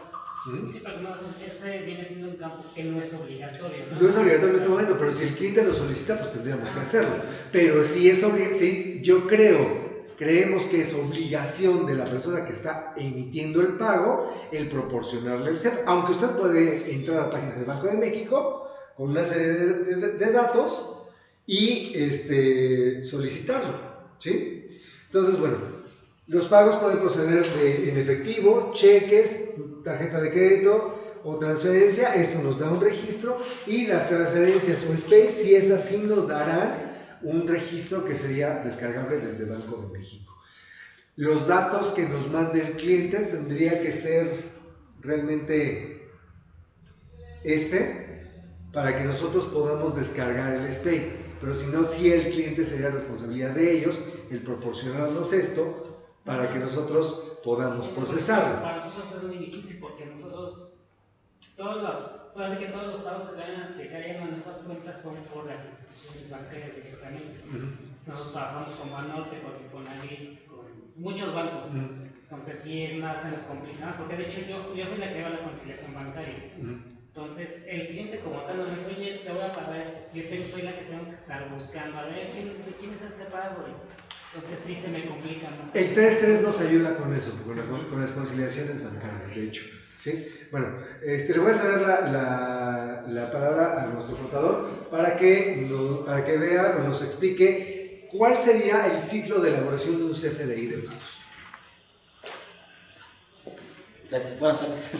Sí, pero no, este viene siendo un campo que no es obligatorio, ¿no? No es obligatorio en este momento, pero si el cliente lo solicita, pues tendríamos que hacerlo. Pero si es sí, yo creemos que es obligación de la persona que está emitiendo el pago el proporcionarle el CEF, aunque usted puede entrar a la página del Banco de México con una serie de datos y solicitarlo, ¿sí? Entonces, bueno, los pagos pueden proceder en efectivo, cheques, tarjeta de crédito o transferencia. Esto nos da un registro, y las transferencias o SPAY, si es así, nos darán un registro que sería descargable desde Banco de México. Los datos que nos mande el cliente tendría que ser realmente para que nosotros podamos descargar el SPAY. Pero si no, sí, el cliente sería responsabilidad de ellos el proporcionarnos esto para que nosotros podamos procesarlo. Para nosotros es muy difícil porque nosotros, todos los pagos que caigan a nuestras cuentas son por las instituciones bancarias directamente. Nosotros trabajamos con Banorte, con Infonavit, con muchos bancos. Entonces sí es más, se nos complica más, porque de hecho yo soy la que lleva la conciliación bancaria. Entonces el cliente como tal nos dice, oye, te voy a pagar esto. Yo soy la que tengo que estar buscando, a ver, ¿de quién es este pago? Entonces sí se me complica más. El 3.3 nos ayuda con eso, con las conciliaciones bancarias, de hecho. ¿Sí? Bueno, le voy a ceder la palabra a nuestro contador para que vea o nos explique cuál sería el ciclo de elaboración de un CFDI de pagos. Gracias, buenas tardes.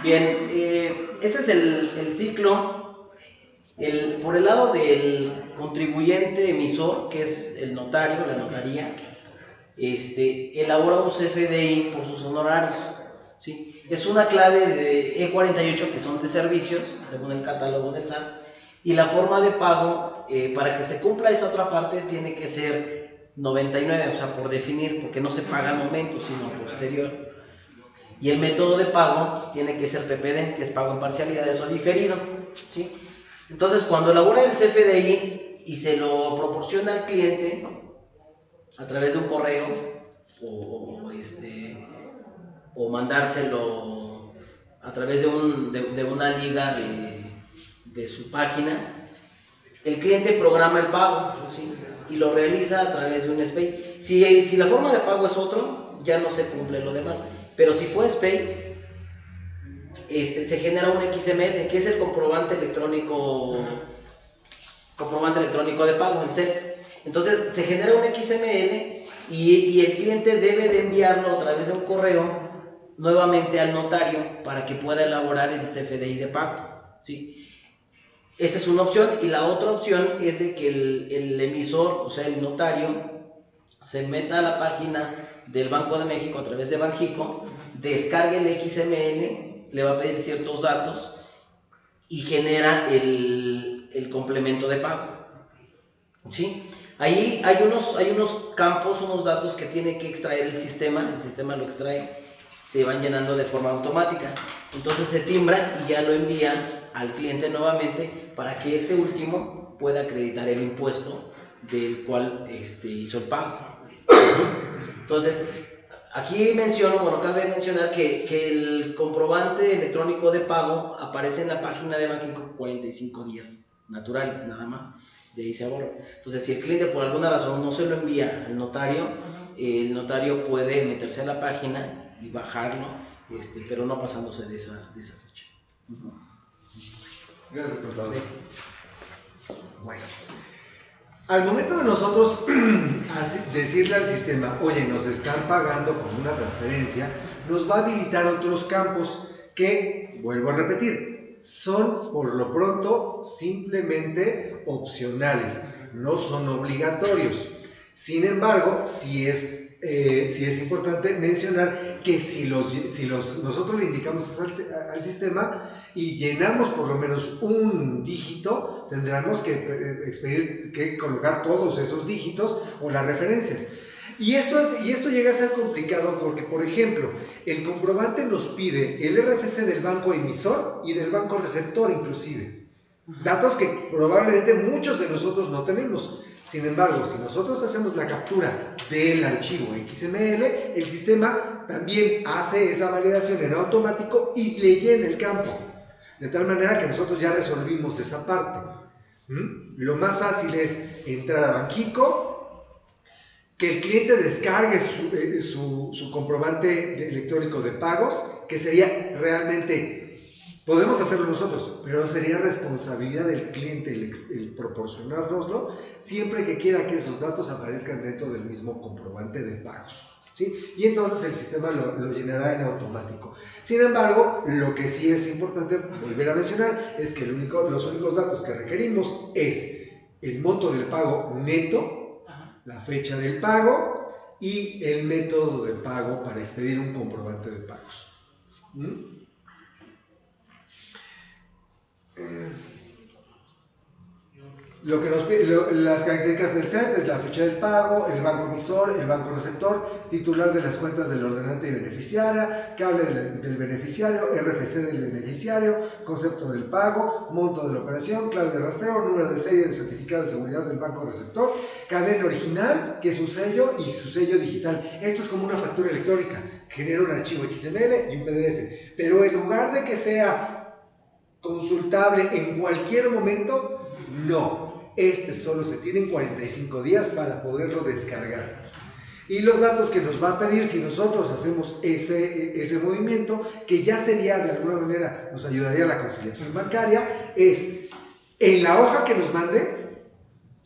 Bien, este es el ciclo. Por el lado del contribuyente emisor, que es el notario, la notaría, elabora un CFDI por sus honorarios, ¿sí? Es una clave de E48 que son de servicios, según el catálogo del SAT, y la forma de pago, para que se cumpla esta otra parte, tiene que ser 99, o sea, por definir, porque no se paga al momento, sino posterior. Y el método de pago pues, tiene que ser PPD, que es pago en parcialidades o diferido, ¿sí? Entonces, cuando elabora el CFDI y se lo proporciona al cliente a través de un correo o mandárselo a través de una liga de su página, el cliente programa el pago, ¿sí? Y lo realiza a través de un SPAY. Si la forma de pago es otro, ya no se cumple lo demás. Pero si fue SPAY, se genera un XML, que es el comprobante electrónico de pago, el CEP. Entonces se genera un XML y el cliente debe de enviarlo a través de un correo nuevamente al notario para que pueda elaborar el CFDI de pago, ¿sí? Esa es una opción, y la otra opción es de que el emisor, o sea el notario, se meta a la página del Banco de México a través de Banjico, descargue el XML, le va a pedir ciertos datos y genera el complemento de pago, ¿sí? Ahí hay unos campos, unos datos que tiene que extraer el sistema lo extrae, se van llenando de forma automática, entonces se timbra y ya lo envía al cliente nuevamente para que este último pueda acreditar el impuesto del cual hizo el pago. Entonces, aquí cabe mencionar que el comprobante electrónico de pago aparece en la página de Banjico 45 días naturales, nada más, de ahí se borra. Entonces, si el cliente por alguna razón no se lo envía al notario, el notario puede meterse a la página y bajarlo, pero no pasándose de esa fecha. Gracias, contador. Bueno, al momento de nosotros decirle al sistema, oye, nos están pagando con una transferencia, nos va a habilitar otros campos que, vuelvo a repetir, son por lo pronto simplemente opcionales, no son obligatorios. Sin embargo, sí es importante mencionar que si nosotros le indicamos al sistema y llenamos por lo menos un dígito, tendremos que colocar todos esos dígitos o las referencias. Y esto llega a ser complicado porque, por ejemplo, el comprobante nos pide el RFC del banco emisor y del banco receptor inclusive. Datos que probablemente muchos de nosotros no tenemos. Sin embargo, si nosotros hacemos la captura del archivo XML, el sistema también hace esa validación en automático y le llena el campo. De tal manera que nosotros ya resolvimos esa parte. Lo más fácil es entrar a Banxico, que el cliente descargue su comprobante electrónico de pagos, que sería realmente, podemos hacerlo nosotros, pero sería responsabilidad del cliente el proporcionárnoslo, siempre que quiera que esos datos aparezcan dentro del mismo comprobante de pagos. ¿Sí? Y entonces el sistema lo llenará en automático. Sin embargo, lo que sí es importante volver a mencionar es que los únicos datos que requerimos es el monto del pago neto, la fecha del pago y el método de pago para expedir un comprobante de pagos. Lo que las características del CEP es la fecha del pago, el banco emisor, el banco receptor, titular de las cuentas del ordenante y beneficiaria, cable del beneficiario, RFC del beneficiario, concepto del pago, monto de la operación, clave de rastreo, número de serie del certificado de seguridad del banco receptor, cadena original, que es su sello, y su sello digital. Esto es como una factura electrónica, genera un archivo XML y un PDF, pero en lugar de que sea consultable en cualquier momento, no. Este solo se tienen 45 días para poderlo descargar. Y los datos que nos va a pedir si nosotros hacemos ese movimiento, que ya sería de alguna manera, nos ayudaría a la conciliación bancaria, es en la hoja que nos mande,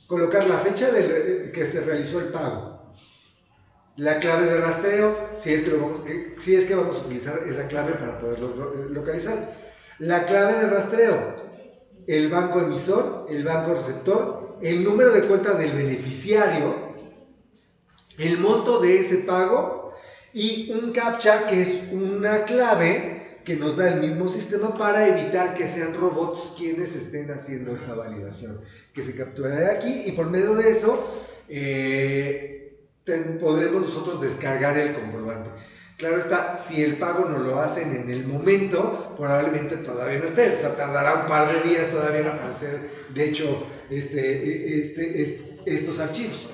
colocar la fecha que se realizó el pago, la clave de rastreo, si es que vamos a utilizar esa clave para poderlo localizar, la clave de rastreo, el banco emisor, el banco receptor, el número de cuenta del beneficiario, el monto de ese pago y un CAPTCHA, que es una clave que nos da el mismo sistema para evitar que sean robots quienes estén haciendo esta validación, que se capturará aquí y por medio de eso podremos nosotros descargar el comprobante. Claro está, si el pago no lo hacen en el momento, probablemente todavía no esté, o sea, tardará un par de días todavía en aparecer, de hecho, estos archivos.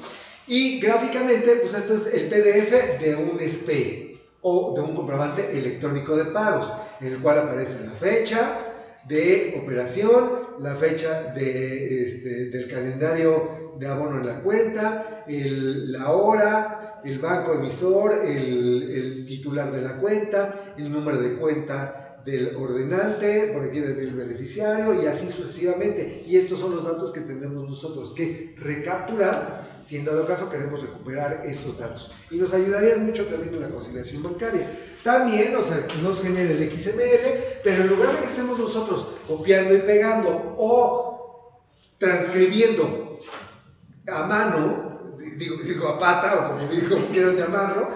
Y gráficamente, pues esto es el PDF de un SPE o de un comprobante electrónico de pagos, en el cual aparece la fecha de operación, la fecha del calendario de abono en la cuenta, la hora, el banco emisor, el titular de la cuenta, el número de cuenta del ordenante, por aquí del beneficiario y así sucesivamente. Y estos son los datos que tenemos nosotros que recapturar, si en dado caso queremos recuperar esos datos. Y nos ayudaría mucho también en la conciliación bancaria. También nos genera el XML, pero en lugar de que estemos nosotros copiando y pegando o transcribiendo a mano, digo a pata o como quieran llamarlo,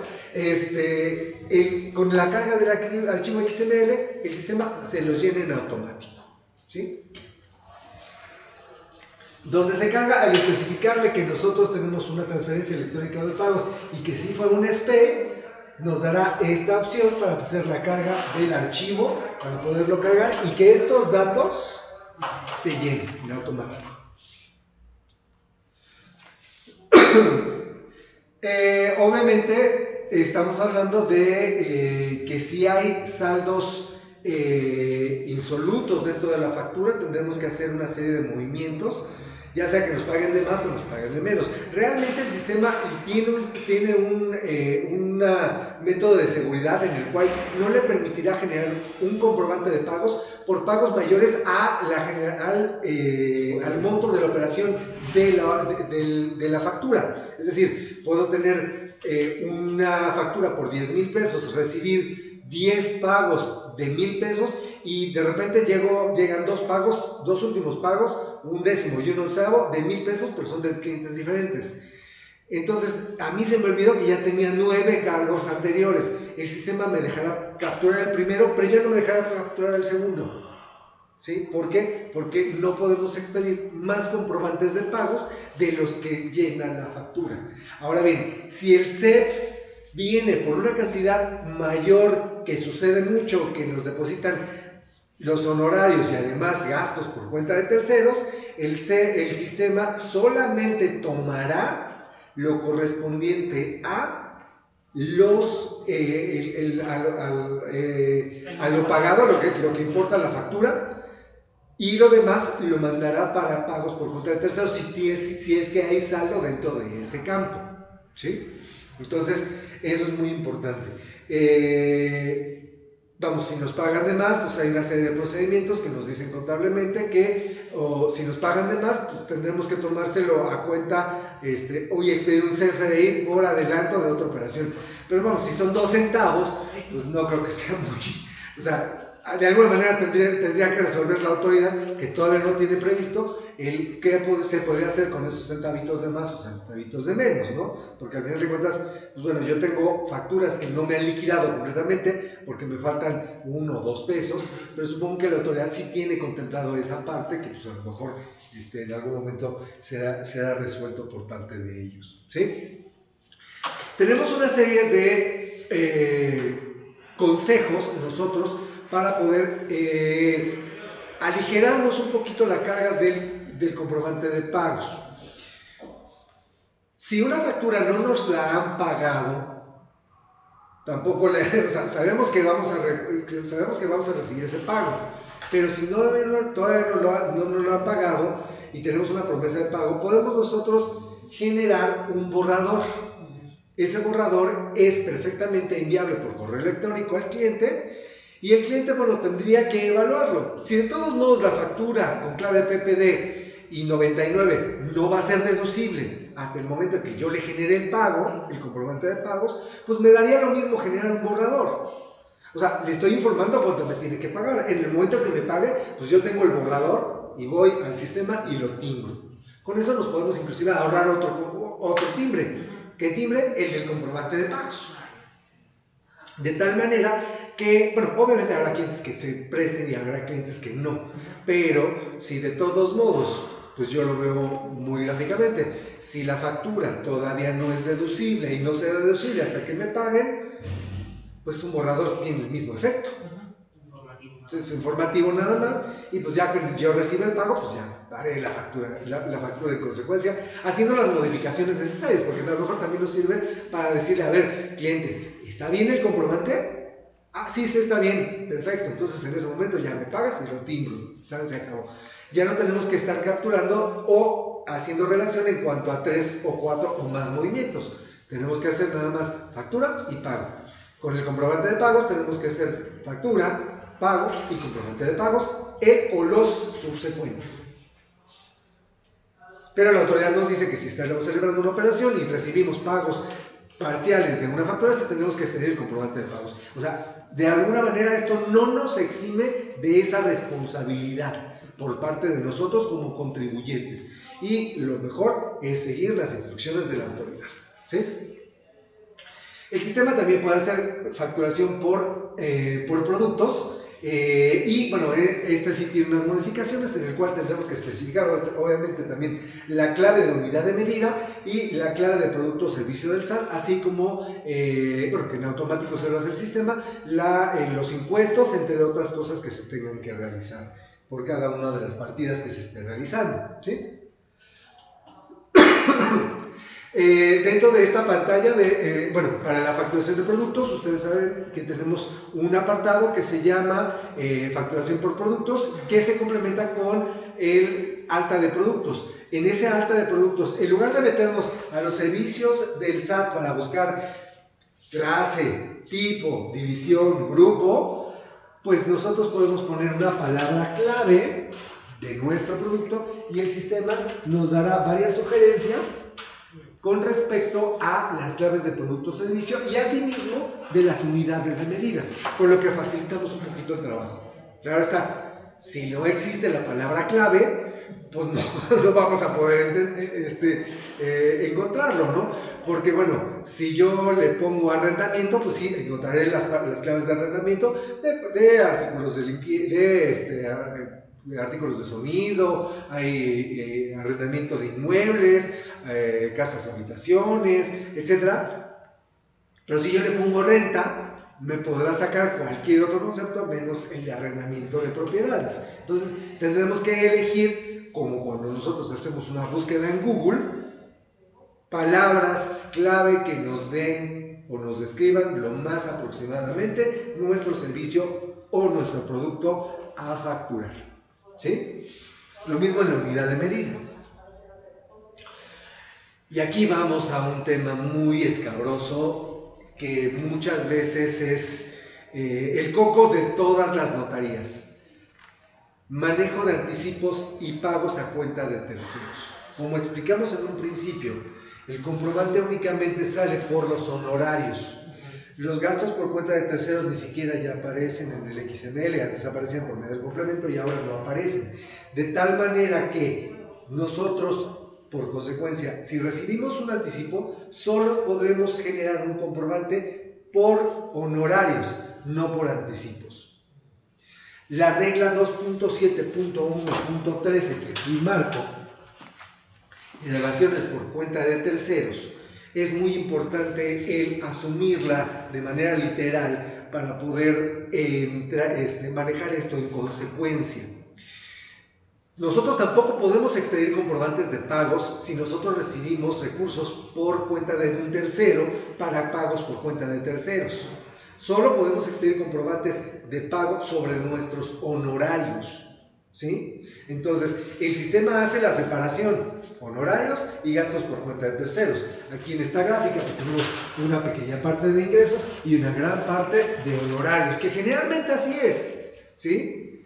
con la carga del archivo XML, el sistema se los llena en automático, ¿sí? Donde se carga, al especificarle que nosotros tenemos una transferencia electrónica de pagos y que si fue un SPE, nos dará esta opción para hacer la carga del archivo, para poderlo cargar y que estos datos se llenen en automático. Obviamente estamos hablando de que si hay saldos insolutos dentro de la factura, tendremos que hacer una serie de movimientos, ya sea que nos paguen de más o nos paguen de menos. Realmente el sistema tiene un método de seguridad en el cual no le permitirá generar un comprobante de pagos por pagos mayores al monto de la operación de la factura. Es decir, puedo tener una factura por 10,000 pesos, recibir 10 pagos de 1,000 pesos y de repente llegan dos últimos pagos, un décimo y un onceavo de 1,000 pesos, pero son de clientes diferentes. Entonces, a mí se me olvidó que ya tenía 9 cargos anteriores. El sistema me dejará capturar el primero, pero ya no me dejará capturar el segundo. ¿Sí? ¿Por qué? Porque no podemos expedir más comprobantes de pagos de los que llenan la factura. Ahora bien, si el CEP viene por una cantidad mayor, que sucede mucho, que nos depositan los honorarios y además gastos por cuenta de terceros, el sistema solamente tomará lo correspondiente a los a lo pagado, lo que importa la factura, y lo demás lo mandará para pagos por cuenta de terceros si es que hay saldo dentro de ese campo, ¿sí? Entonces, eso es muy importante. Vamos, si nos pagan de más, pues hay una serie de procedimientos que nos dicen contablemente que, o si nos pagan de más, pues tendremos que tomárselo a cuenta, hoy expedir un CFDI por adelanto de otra operación. Pero vamos, si son 2 centavos, pues no creo que sea muy, o sea, de alguna manera tendría que resolver la autoridad, que todavía no tiene previsto, el qué se podría hacer con esos centavitos de más o centavitos de menos, ¿no? Porque al final de cuentas, pues bueno, yo tengo facturas que no me han liquidado completamente porque me faltan 1 o 2 pesos, pero supongo que la autoridad sí tiene contemplado esa parte, que pues a lo mejor en algún momento será resuelto por parte de ellos, ¿sí? Tenemos una serie de consejos nosotros para poder aligerarnos un poquito la carga del comprobante de pagos. Si una factura no nos la han pagado, tampoco o sea, sabemos que vamos a recibir ese pago, pero si todavía no lo han pagado y tenemos una promesa de pago, podemos nosotros generar un borrador. Ese borrador es perfectamente enviable por correo electrónico al cliente, y el cliente, bueno, tendría que evaluarlo. Si de todos modos la factura con clave PPD y 99 no va a ser deducible hasta el momento en que yo le genere el pago, el comprobante de pagos, pues me daría lo mismo generar un borrador. O sea, le estoy informando cuánto me tiene que pagar. En el momento que me pague, pues yo tengo el borrador y voy al sistema y lo timbro. Con eso nos podemos inclusive ahorrar otro timbre. ¿Qué timbre? El del comprobante de pagos. De tal manera que, bueno, obviamente habrá clientes que se presten y habrá clientes que no, pero si de todos modos, pues yo lo veo muy gráficamente, si la factura todavía no es deducible y no será deducible hasta que me paguen, pues un borrador tiene el mismo efecto. Entonces, informativo nada más, y pues ya que yo reciba el pago, pues ya daré la factura en consecuencia, haciendo las modificaciones necesarias, porque a lo mejor también nos sirve para decirle, a ver, cliente, ¿está bien el comprobante? Ah, sí, está bien, perfecto, entonces en ese momento ya me pagas y lo timbro, se acabó. Ya no tenemos que estar capturando o haciendo relación en cuanto a 3 o 4 o más movimientos. Tenemos que hacer nada más factura y pago. Con el comprobante de pagos tenemos que hacer factura, pago y comprobante de pagos, o los subsecuentes. Pero la autoridad nos dice que si estamos celebrando una operación y recibimos pagos parciales de una factura, sí tenemos que expedir el comprobante de pagos. O sea, de alguna manera esto no nos exime de esa responsabilidad por parte de nosotros como contribuyentes. Y lo mejor es seguir las instrucciones de la autoridad, ¿sí? El sistema también puede hacer facturación por productos, y bueno, este sí tiene unas modificaciones en el cual tendremos que especificar obviamente también la clave de unidad de medida y la clave de producto o servicio del SAT, así como, bueno, que en automático se lo hace el sistema, los impuestos, entre otras cosas que se tengan que realizar por cada una de las partidas que se esté realizando, ¿sí? Dentro de esta pantalla bueno, para la facturación de productos, ustedes saben que tenemos un apartado que se llama facturación por productos, que se complementa con el alta de productos. En ese alta de productos, en lugar de meternos a los servicios del SAT para buscar clase, tipo, división, grupo, pues nosotros podemos poner una palabra clave de nuestro producto y el sistema nos dará varias sugerencias con respecto a las claves de producto o servicio y asimismo de las unidades de medida, por lo que facilitamos un poquito el trabajo. Claro está, si no existe la palabra clave, pues no vamos a poder encontrarlo, ¿no? Porque bueno, si yo le pongo arrendamiento, pues sí, encontraré las claves de arrendamiento de artículos de limpieza, de artículos de sonido, hay arrendamiento de inmuebles, casas, habitaciones, etc. Pero si yo le pongo renta, me podrá sacar cualquier otro concepto menos el de arrendamiento de propiedades. Entonces tendremos que elegir, como cuando nosotros hacemos una búsqueda en Google, palabras clave que nos den o nos describan lo más aproximadamente nuestro servicio o nuestro producto a facturar. ¿Sí? Lo mismo en la unidad de medida. Y aquí vamos a un tema muy escabroso que muchas veces es el coco de todas las notarías. Manejo de anticipos y pagos a cuenta de terceros. Como explicamos en un principio, el comprobante únicamente sale por los honorarios. Los gastos por cuenta de terceros ni siquiera ya aparecen en el XML, antes aparecían por medio del complemento y ahora no aparecen. De tal manera que nosotros, por consecuencia, si recibimos un anticipo, solo podremos generar un comprobante por honorarios, no por anticipos. La regla 2.7.1.13 que aquí marco, elevaciones por cuenta de terceros, es muy importante el asumirla de manera literal para poder manejar esto en consecuencia. Nosotros tampoco podemos expedir comprobantes de pagos si nosotros recibimos recursos por cuenta de un tercero para pagos por cuenta de terceros. Solo podemos expedir comprobantes de pago sobre nuestros honorarios, ¿sí? Entonces, el sistema hace la separación, honorarios y gastos por cuenta de terceros. Aquí en esta gráfica pues tenemos una pequeña parte de ingresos y una gran parte de honorarios, que generalmente así es, ¿sí?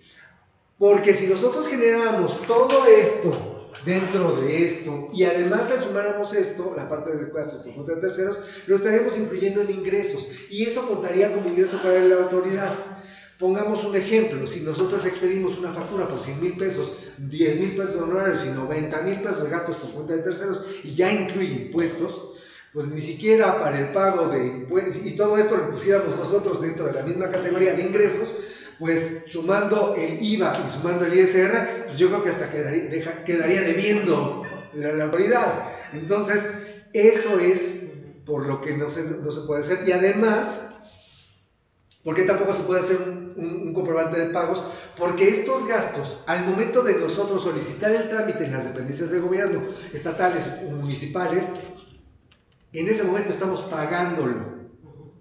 Porque si nosotros generáramos todo esto dentro de esto y además le sumáramos esto, la parte de gastos por cuenta de terceros, lo estaríamos incluyendo en ingresos y eso contaría como ingreso para la autoridad. Pongamos un ejemplo, si nosotros expedimos una factura por 100,000 pesos, 10,000 pesos de honorarios y 90,000 pesos de gastos por cuenta de terceros y ya incluye impuestos, pues ni siquiera para el pago de impuestos, y todo esto lo pusiéramos nosotros dentro de la misma categoría de ingresos, pues sumando el IVA y sumando el ISR, pues yo creo que hasta quedaría debiendo la autoridad. Entonces, eso es por lo que no se puede hacer. Y además, ¿por qué tampoco se puede hacer un comprobante de pagos? Porque estos gastos, al momento de nosotros solicitar el trámite en las dependencias de gobierno, estatales o municipales, en ese momento estamos pagándolo.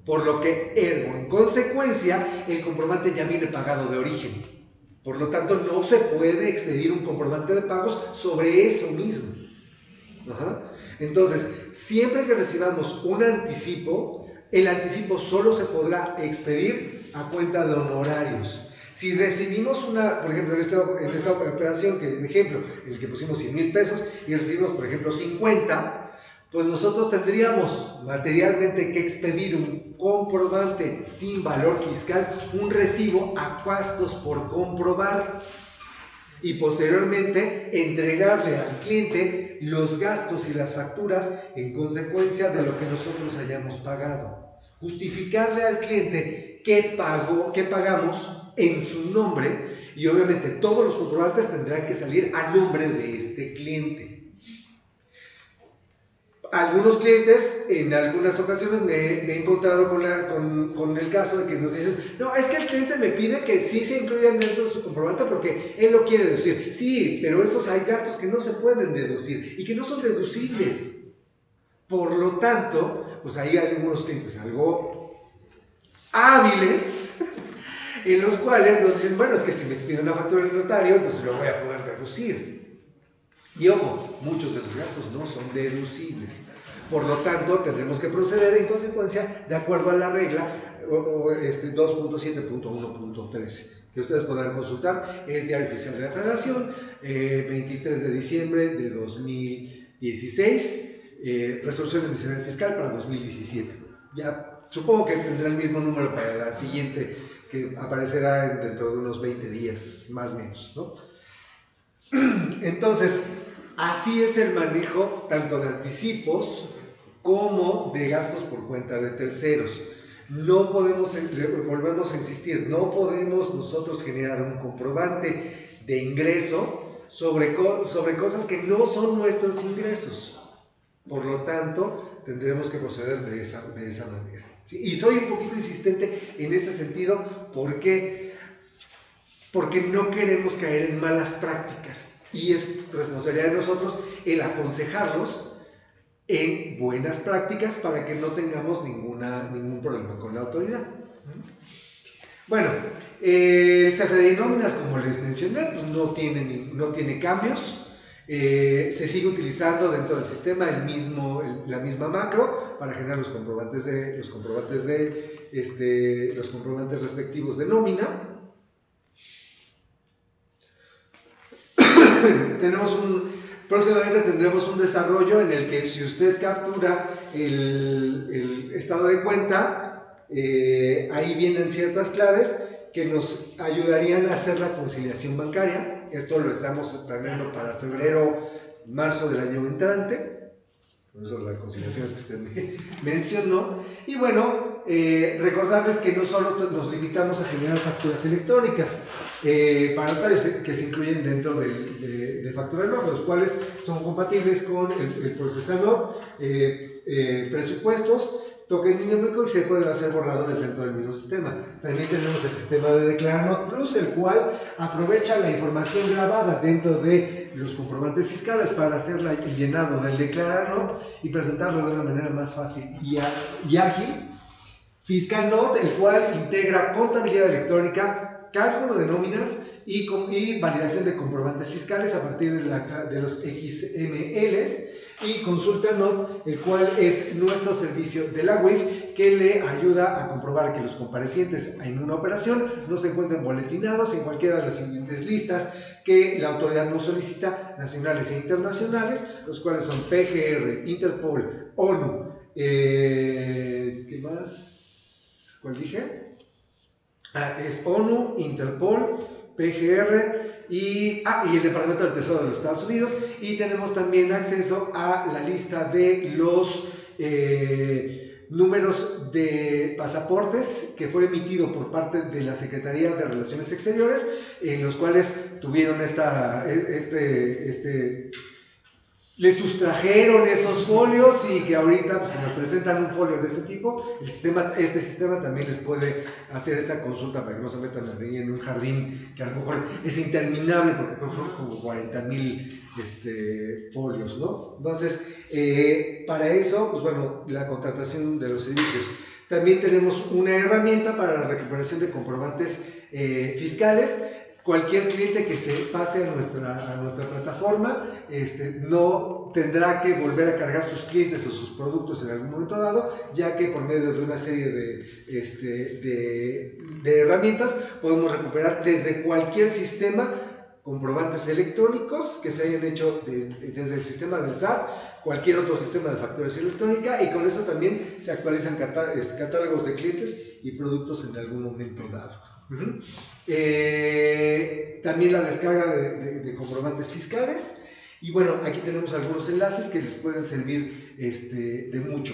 Por lo que, en consecuencia, el comprobante ya viene pagado de origen. Por lo tanto, no se puede expedir un comprobante de pagos sobre eso mismo. Entonces, siempre que recibamos un anticipo, el anticipo solo se podrá expedir a cuenta de honorarios. Si recibimos por ejemplo, en esta operación, que de ejemplo, el que pusimos 100,000 pesos y recibimos, por ejemplo, 50, pues nosotros tendríamos materialmente que expedir un comprobante sin valor fiscal, un recibo a gastos por comprobar y posteriormente entregarle al cliente los gastos y las facturas en consecuencia de lo que nosotros hayamos pagado. Justificarle al cliente qué pagamos en su nombre y obviamente todos los comprobantes tendrán que salir a nombre de este cliente. Algunos clientes, en algunas ocasiones me he encontrado con el caso de que nos dicen, no, es que el cliente me pide que sí se incluyan dentro de su comprobante porque él lo quiere deducir. Sí, pero esos hay gastos que no se pueden deducir y que no son deducibles. Por lo tanto, pues ahí hay algunos clientes algo hábiles, en los cuales nos dicen, bueno, es que si me expide una factura del notario, entonces lo voy a poder deducir. Y ojo, muchos de esos gastos no son deducibles. Por lo tanto, tendremos que proceder en consecuencia de acuerdo a la regla 2.7.1.13, que ustedes podrán consultar. Es Diario Oficial de la Federación, 23 de diciembre de 2016, resolución de miscelánea fiscal para 2017. Ya supongo que tendrá el mismo número para la siguiente, que aparecerá dentro de unos 20 días, más o menos, ¿no? Entonces, así es el manejo tanto de anticipos como de gastos por cuenta de terceros. No podemos, volvemos a insistir, no podemos nosotros generar un comprobante de ingreso sobre cosas que no son nuestros ingresos. Por lo tanto, tendremos que proceder de esa manera. ¿sí? Y soy un poquito insistente en ese sentido porque no queremos caer en malas prácticas y es responsabilidad de nosotros el aconsejarlos en buenas prácticas para que no tengamos ningún problema con la autoridad. Bueno, el CFDI de nóminas, como les mencioné, pues no tiene cambios. Se sigue utilizando dentro del sistema la misma macro para generar los comprobantes respectivos de nómina. Próximamente tendremos un desarrollo en el que si usted captura el estado de cuenta, ahí vienen ciertas claves que nos ayudarían a hacer la conciliación bancaria. Esto lo estamos planeando para febrero, marzo del año entrante. Por eso las conciliaciones que usted me mencionó. Y bueno, recordarles que no solo nos limitamos a generar facturas electrónicas para notarios que se incluyen dentro de Factura NOT, los cuales son compatibles con el procesador, presupuestos, token dinámico y se pueden hacer borradores dentro del mismo sistema. También tenemos el sistema de Declaranot Plus, el cual aprovecha la información grabada dentro de los comprobantes fiscales para hacer el llenado del Declaranot y presentarlo de una manera más fácil y ágil. FiscalNot, el cual integra contabilidad electrónica, cálculo de nóminas y validación de comprobantes fiscales a partir de los XMLs. Y ConsultaNot, el cual es nuestro servicio de la UIF que le ayuda a comprobar que los comparecientes en una operación no se encuentren boletinados en cualquiera de las siguientes listas que la autoridad nos solicita, nacionales e internacionales, los cuales son PGR, Interpol, ONU, ¿qué más? ¿Cuál dije? Es ONU, Interpol, PGR y el Departamento del Tesoro de los Estados Unidos, y tenemos también acceso a la lista de los números de pasaportes que fue emitido por parte de la Secretaría de Relaciones Exteriores, en los cuales tuvieron les sustrajeron esos folios y que ahorita pues, si nos presentan un folio de este tipo, este sistema también les puede hacer esa consulta para que no se metan en un jardín que a lo mejor es interminable porque son como 40,000 folios, ¿no? Entonces, para eso, pues bueno, la contratación de los servicios. También tenemos una herramienta para la recuperación de comprobantes fiscales. Cualquier cliente que se pase a nuestra plataforma no tendrá que volver a cargar sus clientes o sus productos en algún momento dado, ya que por medio de una serie de herramientas podemos recuperar desde cualquier sistema comprobantes electrónicos que se hayan hecho desde el sistema del SAT, cualquier otro sistema de facturación electrónica, y con eso también se actualizan catálogos de clientes y productos en algún momento dado. También la descarga de comprobantes fiscales, y bueno, aquí tenemos algunos enlaces que les pueden servir de mucho.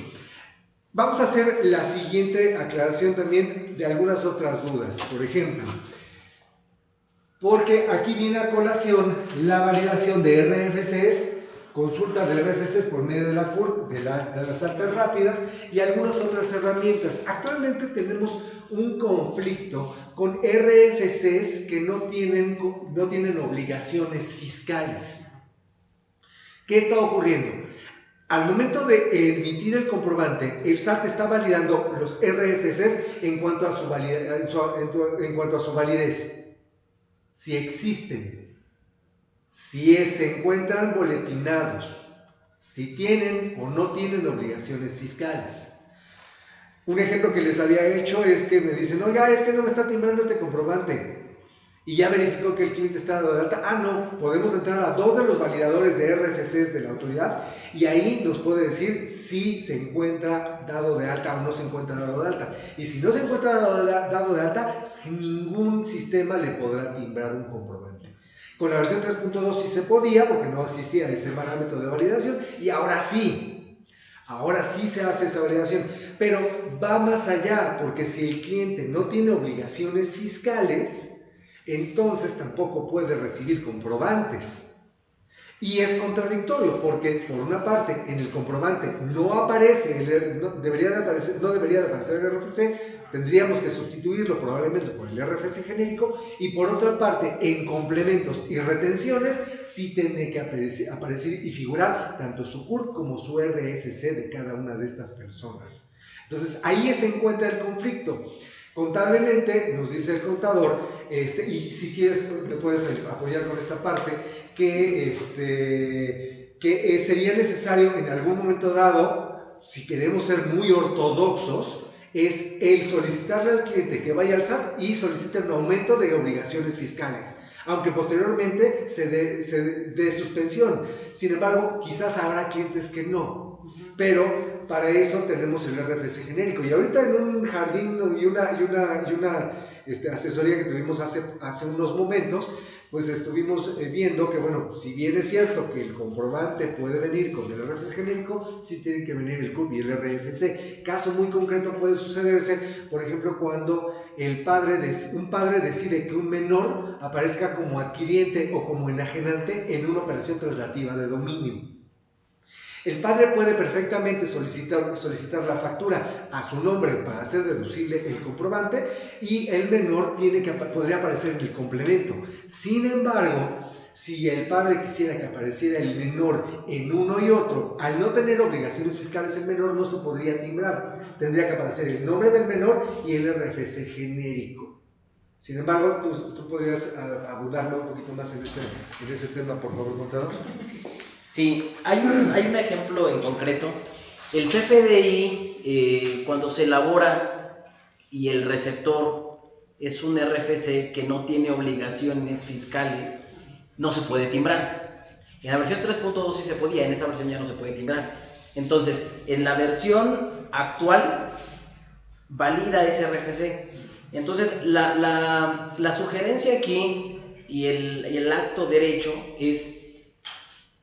Vamos a hacer la siguiente aclaración también de algunas otras dudas, por ejemplo, porque aquí viene a colación la validación de RFCs, consulta de RFCs por medio de la CURP, de las artes rápidas y algunas otras herramientas. Actualmente tenemos un conflicto con RFCs que no tienen obligaciones fiscales. ¿Qué está ocurriendo? Al momento de emitir el comprobante, el SAT está validando los RFCs en cuanto a su validez. Si existen, si se encuentran boletinados, si tienen o no tienen obligaciones fiscales. Un ejemplo que les había hecho es que me dicen, oiga, es que no me está timbrando este comprobante. Y ya verificó que el cliente está dado de alta. No, podemos entrar a 2 de los validadores de RFCs de la autoridad y ahí nos puede decir si se encuentra dado de alta o no se encuentra dado de alta. Y si no se encuentra dado de alta, ningún sistema le podrá timbrar un comprobante. Con la versión 3.2 sí se podía porque no existía ese parámetro de validación, y ahora sí se hace esa validación, pero va más allá, porque si el cliente no tiene obligaciones fiscales, entonces tampoco puede recibir comprobantes. Y es contradictorio porque, por una parte, en el comprobante no aparece, no debería de aparecer el RFC, tendríamos que sustituirlo probablemente por el RFC genérico, y por otra parte, en complementos y retenciones, sí tiene que aparecer y figurar tanto su CURP como su RFC de cada una de estas personas. Entonces, ahí se encuentra el conflicto. Contablemente, nos dice el contador, y si quieres te puedes apoyar con esta parte, que sería necesario en algún momento dado, si queremos ser muy ortodoxos, es el solicitarle al cliente que vaya al SAT y solicite un aumento de obligaciones fiscales, aunque posteriormente se dé suspensión. Sin embargo, quizás habrá clientes que no, pero para eso tenemos el RFC genérico. Y ahorita en un jardín y una asesoría que tuvimos hace unos momentos, pues estuvimos viendo que, bueno, si bien es cierto que el comprobante puede venir con el RFC genérico, sí tienen que venir el CURP y el RFC. Caso muy concreto puede sucederse, por ejemplo, cuando un padre decide que un menor aparezca como adquiriente o como enajenante en una operación traslativa de dominio. El padre puede perfectamente solicitar la factura a su nombre para hacer deducible el comprobante, y el menor podría aparecer en el complemento. Sin embargo, si el padre quisiera que apareciera el menor en uno y otro, al no tener obligaciones fiscales el menor no se podría timbrar. Tendría que aparecer el nombre del menor y el RFC genérico. Sin embargo, tú podrías abundarme un poquito más en ese tema, por favor, contador. Sí, hay un ejemplo en concreto. El CFDI, cuando se elabora y el receptor es un RFC que no tiene obligaciones fiscales, no se puede timbrar. En la versión 3.2 sí se podía, en esta versión ya no se puede timbrar. Entonces, en la versión actual, valida ese RFC. Entonces, la sugerencia aquí y el acto derecho es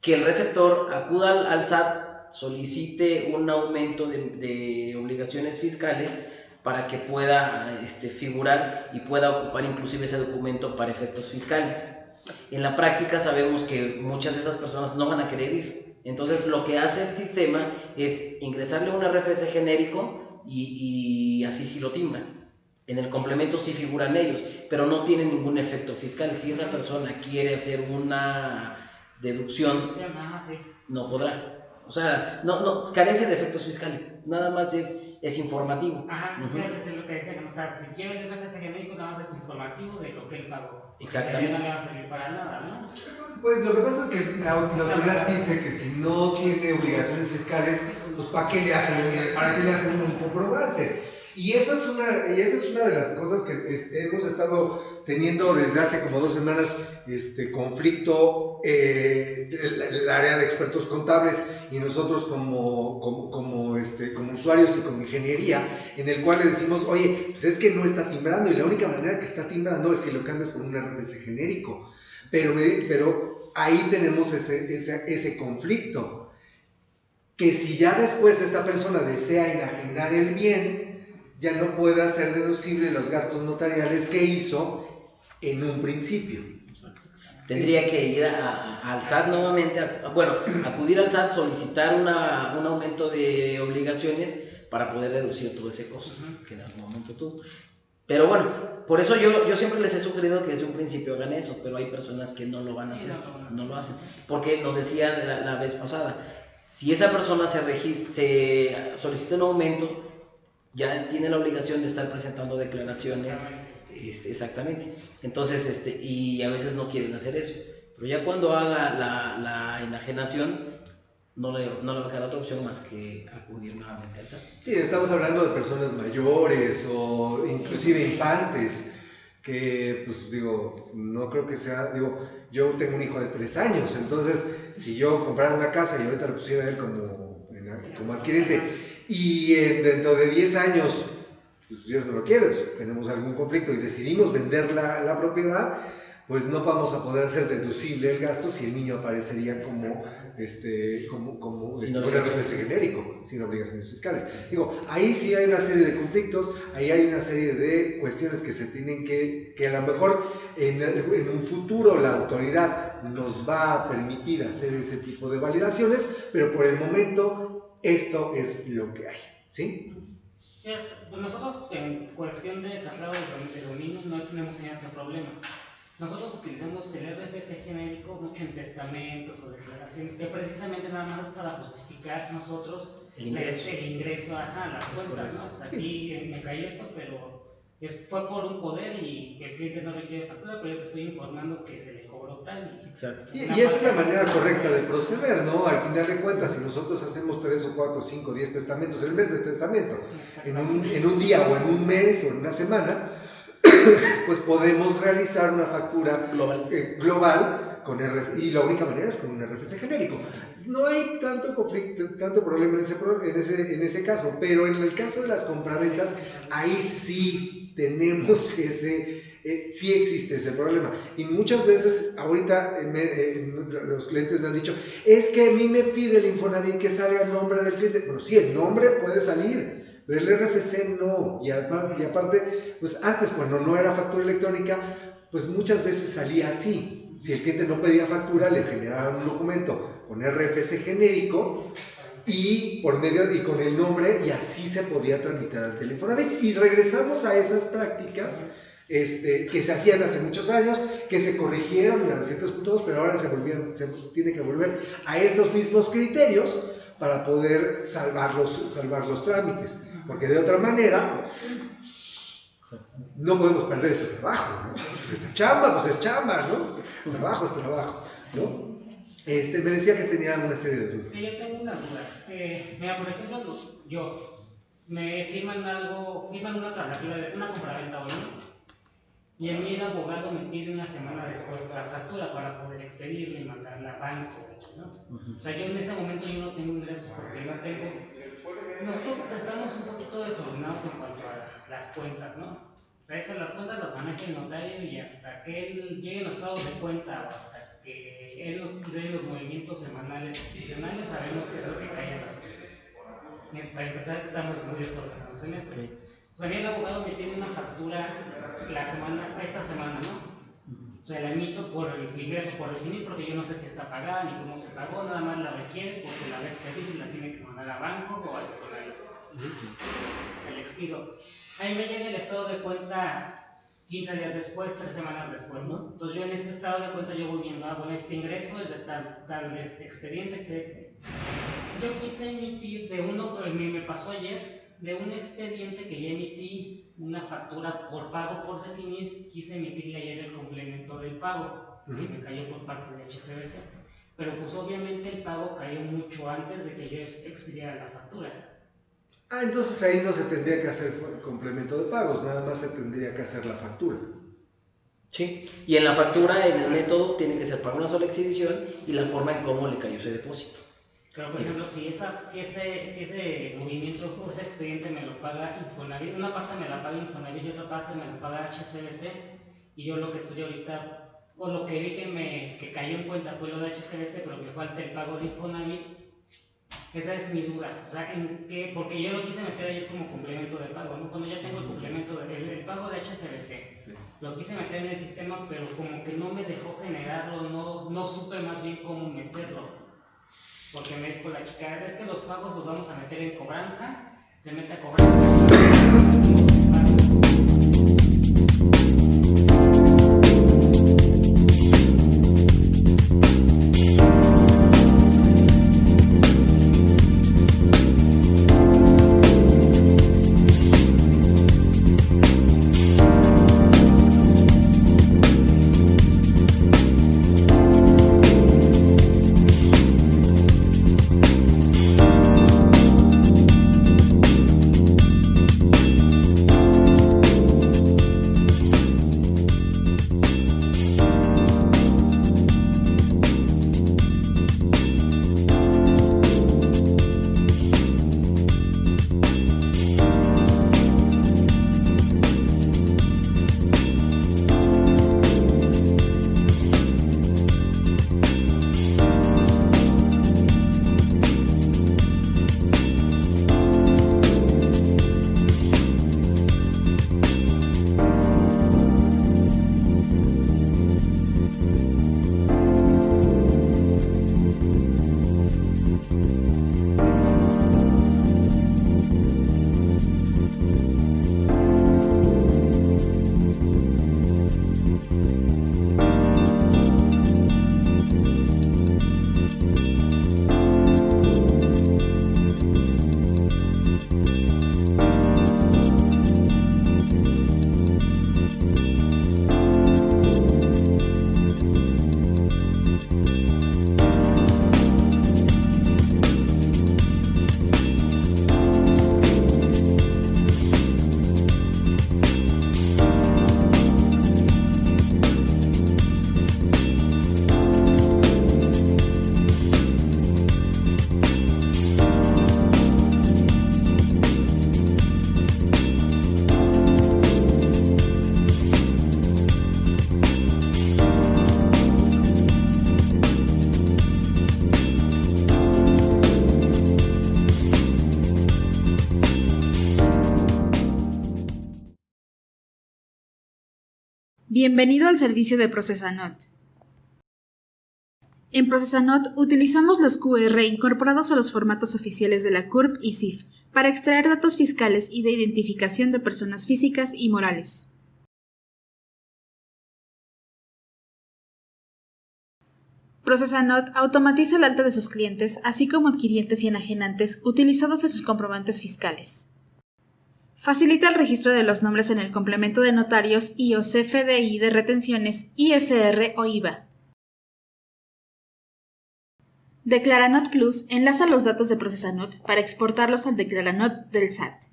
que el receptor acuda al SAT, solicite un aumento de obligaciones fiscales para que pueda figurar y pueda ocupar inclusive ese documento para efectos fiscales. En la práctica sabemos que muchas de esas personas no van a querer ir. Entonces lo que hace el sistema es ingresarle un RFC genérico y así sí lo timbran. En el complemento sí figuran ellos, pero no tienen ningún efecto fiscal. Si esa persona quiere hacer una deducción, no podrá. O sea, no carece de efectos fiscales, nada más es informativo. Ajá, es lo que decía, o sea, si quiere el RFC genérico, nada más es informativo de lo que él pagó. Exactamente. No le va a servir para nada, ¿no? Pues lo que pasa es que la autoridad dice que si no tiene obligaciones fiscales, pues ¿para qué le hacen un comprobante? Y esa es una de las cosas que hemos estado teniendo desde hace como 2 semanas, conflicto el área de expertos contables y nosotros como usuarios y como ingeniería, en el cual le decimos, oye, pues es que no está timbrando, y la única manera que está timbrando es si lo cambias por un RFC genérico. Pero ahí tenemos ese conflicto, que si ya después esta persona desea enajenar el bien, ya no puede hacer deducible los gastos notariales que hizo en un principio. Tendría que ir al SAT nuevamente, acudir al SAT, solicitar un aumento de obligaciones para poder deducir todo ese costo que en algún momento tuvo. Pero bueno, por eso yo siempre les he sugerido que desde un principio hagan eso, pero hay personas que no lo van a hacer, no lo hacen. Porque nos decía la vez pasada, si esa persona se solicita un aumento, ya tiene la obligación de estar presentando declaraciones, exactamente. Entonces, y a veces no quieren hacer eso. Pero ya cuando haga la enajenación, no le va a quedar otra opción más que acudir nuevamente al SAT. Sí, estamos hablando de personas mayores o inclusive infantes, que pues no creo que sea, yo tengo un hijo de 3 años, entonces si yo comprara una casa y ahorita lo pusiera a él como adquirente, y dentro de 10 años, pues Dios no lo quiere, pues, tenemos algún conflicto y decidimos vender la propiedad, pues no vamos a poder hacer deducible el gasto si el niño aparecería como un RFC genérico, sin obligaciones fiscales. Ahí sí hay una serie de conflictos, ahí hay una serie de cuestiones que se tienen que a lo mejor en un futuro la autoridad nos va a permitir hacer ese tipo de validaciones, pero por el momento esto es lo que hay, ¿sí? Sí, pues nosotros en cuestión de traslado de dominio no hemos tenido ese problema. Nosotros utilizamos el RFC genérico mucho en testamentos o declaraciones, que precisamente nada más es para justificar nosotros el ingreso a las cuentas, ¿no? O sea, sí, me cayó esto, pero fue por un poder y el cliente no requiere factura, pero yo te estoy informando que se le cobró tal. Exacto. Y esa es la manera correcta de proceder, ¿no? Al final de cuentas, si nosotros hacemos 3 o 4, 5, 10 testamentos, el mes de testamento, en un día o en un mes o en una semana, pues podemos realizar una factura global con y la única manera es con un RFC genérico. No hay tanto conflicto, tanto problema en ese caso, pero en el caso de las compraventas, ahí sí tenemos sí existe ese problema. Y muchas veces, ahorita los clientes me han dicho, es que a mí me pide el Infonavit que salga el nombre del cliente. Bueno, sí, el nombre puede salir, pero el RFC no. Y aparte, pues antes cuando no era factura electrónica, pues muchas veces salía así. Si el cliente no pedía factura, le generaban un documento con RFC genérico y por medio y con el nombre, y así se podía tramitar al Infonavit. Y regresamos a esas prácticas que se hacían hace muchos años, que se corrigieron en ciertos puntos, pero ahora se tiene que volver a esos mismos criterios para poder salvar los trámites, porque de otra manera, pues, no podemos perder ese trabajo, ¿no? Pues es chamba, ¿no? Trabajo es trabajo, ¿no? Me decía que tenía una serie de dudas. Sí, yo tengo una duda. Mira, por ejemplo, me firman una transacción de una compraventa hoy, ¿no? Y a mí el abogado me pide una semana después la factura para poder expedirla y mandarla a banco, ¿no? O sea, yo en ese momento yo no tengo ingresos porque no tengo... Nosotros estamos un poquito desordenados en cuanto a las cuentas, ¿no? Las cuentas las maneja el notario y hasta que él llegue a los estados de cuenta o hasta que él nos dé los movimientos semanales o quincenales, sabemos qué es lo que cae en las cuentas. Para empezar, estamos muy desordenados en eso. Okay. O sea, a mí el abogado me pide una factura esta semana, ¿no? O sea, la emito por el ingreso por definir, porque yo no sé si está pagada ni cómo se pagó, nada más la requiere porque la va a expedir y la tiene que mandar a banco o al Infonavit. Se le expido. A mí me llega el estado de cuenta 15 días después, 3 semanas después, ¿no? Entonces yo en este estado de cuenta yo voy viendo, bueno, este ingreso es de tal expediente. Yo quise emitir de uno, me pasó ayer, de un expediente que ya emití una factura por pago por definir, quise emitirle ayer el complemento del pago, que me cayó por parte de HSBC, pero pues obviamente el pago cayó mucho antes de que yo expidiera la factura. Entonces ahí no se tendría que hacer el complemento de pagos, nada más se tendría que hacer la factura. Sí, y en la factura, en el método, tiene que ser para una sola exhibición y la forma en cómo le cayó ese depósito. Pero por ejemplo, si ese movimiento o ese expediente me lo paga Infonavit, una parte me la paga Infonavit y otra parte me la paga HSBC, y yo lo que estoy ahorita, o lo que vi que cayó en cuenta fue lo de HSBC, pero me falta el pago de Infonavit, esa es mi duda. O sea, porque yo lo quise meter ayer como complemento de pago, ¿no? Cuando ya tengo el complemento, el pago de HSBC, lo quise meter en el sistema, pero como que no me dejó generarlo, no supe más bien cómo meterlo. Porque me dijo la chica, es que los pagos los vamos a meter en cobranza, se mete a cobranza. Bienvenido al servicio de Procesanot. En Procesanot utilizamos los QR incorporados a los formatos oficiales de la CURP y CIF para extraer datos fiscales y de identificación de personas físicas y morales. Procesanot automatiza el alta de sus clientes, así como adquirientes y enajenantes utilizados en sus comprobantes fiscales. Facilita el registro de los nombres en el complemento de notarios y o CFDI de retenciones, ISR o IVA. Declaranot Plus enlaza los datos de Procesanot para exportarlos al Declaranot del SAT.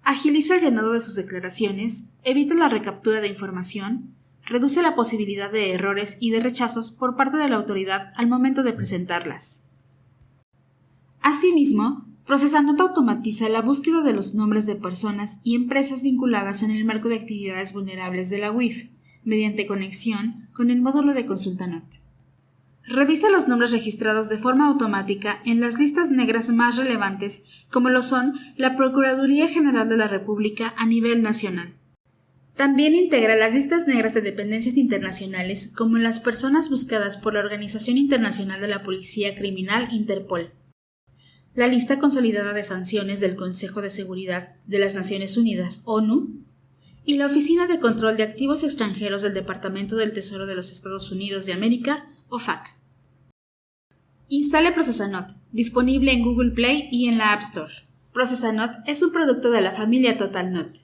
Agiliza el llenado de sus declaraciones, evita la recaptura de información, reduce la posibilidad de errores y de rechazos por parte de la autoridad al momento de presentarlas. Asimismo, Procesanot automatiza la búsqueda de los nombres de personas y empresas vinculadas en el marco de actividades vulnerables de la UIF, mediante conexión con el módulo de ConsultaNot. Revisa los nombres registrados de forma automática en las listas negras más relevantes, como lo son la Procuraduría General de la República a nivel nacional. También integra las listas negras de dependencias internacionales, como las personas buscadas por la Organización Internacional de la Policía Criminal Interpol, la lista consolidada de sanciones del Consejo de Seguridad de las Naciones Unidas, ONU, y la Oficina de Control de Activos Extranjeros del Departamento del Tesoro de los Estados Unidos de América, OFAC. Instale Procesanot, disponible en Google Play y en la App Store. Procesanot es un producto de la familia TotalNot.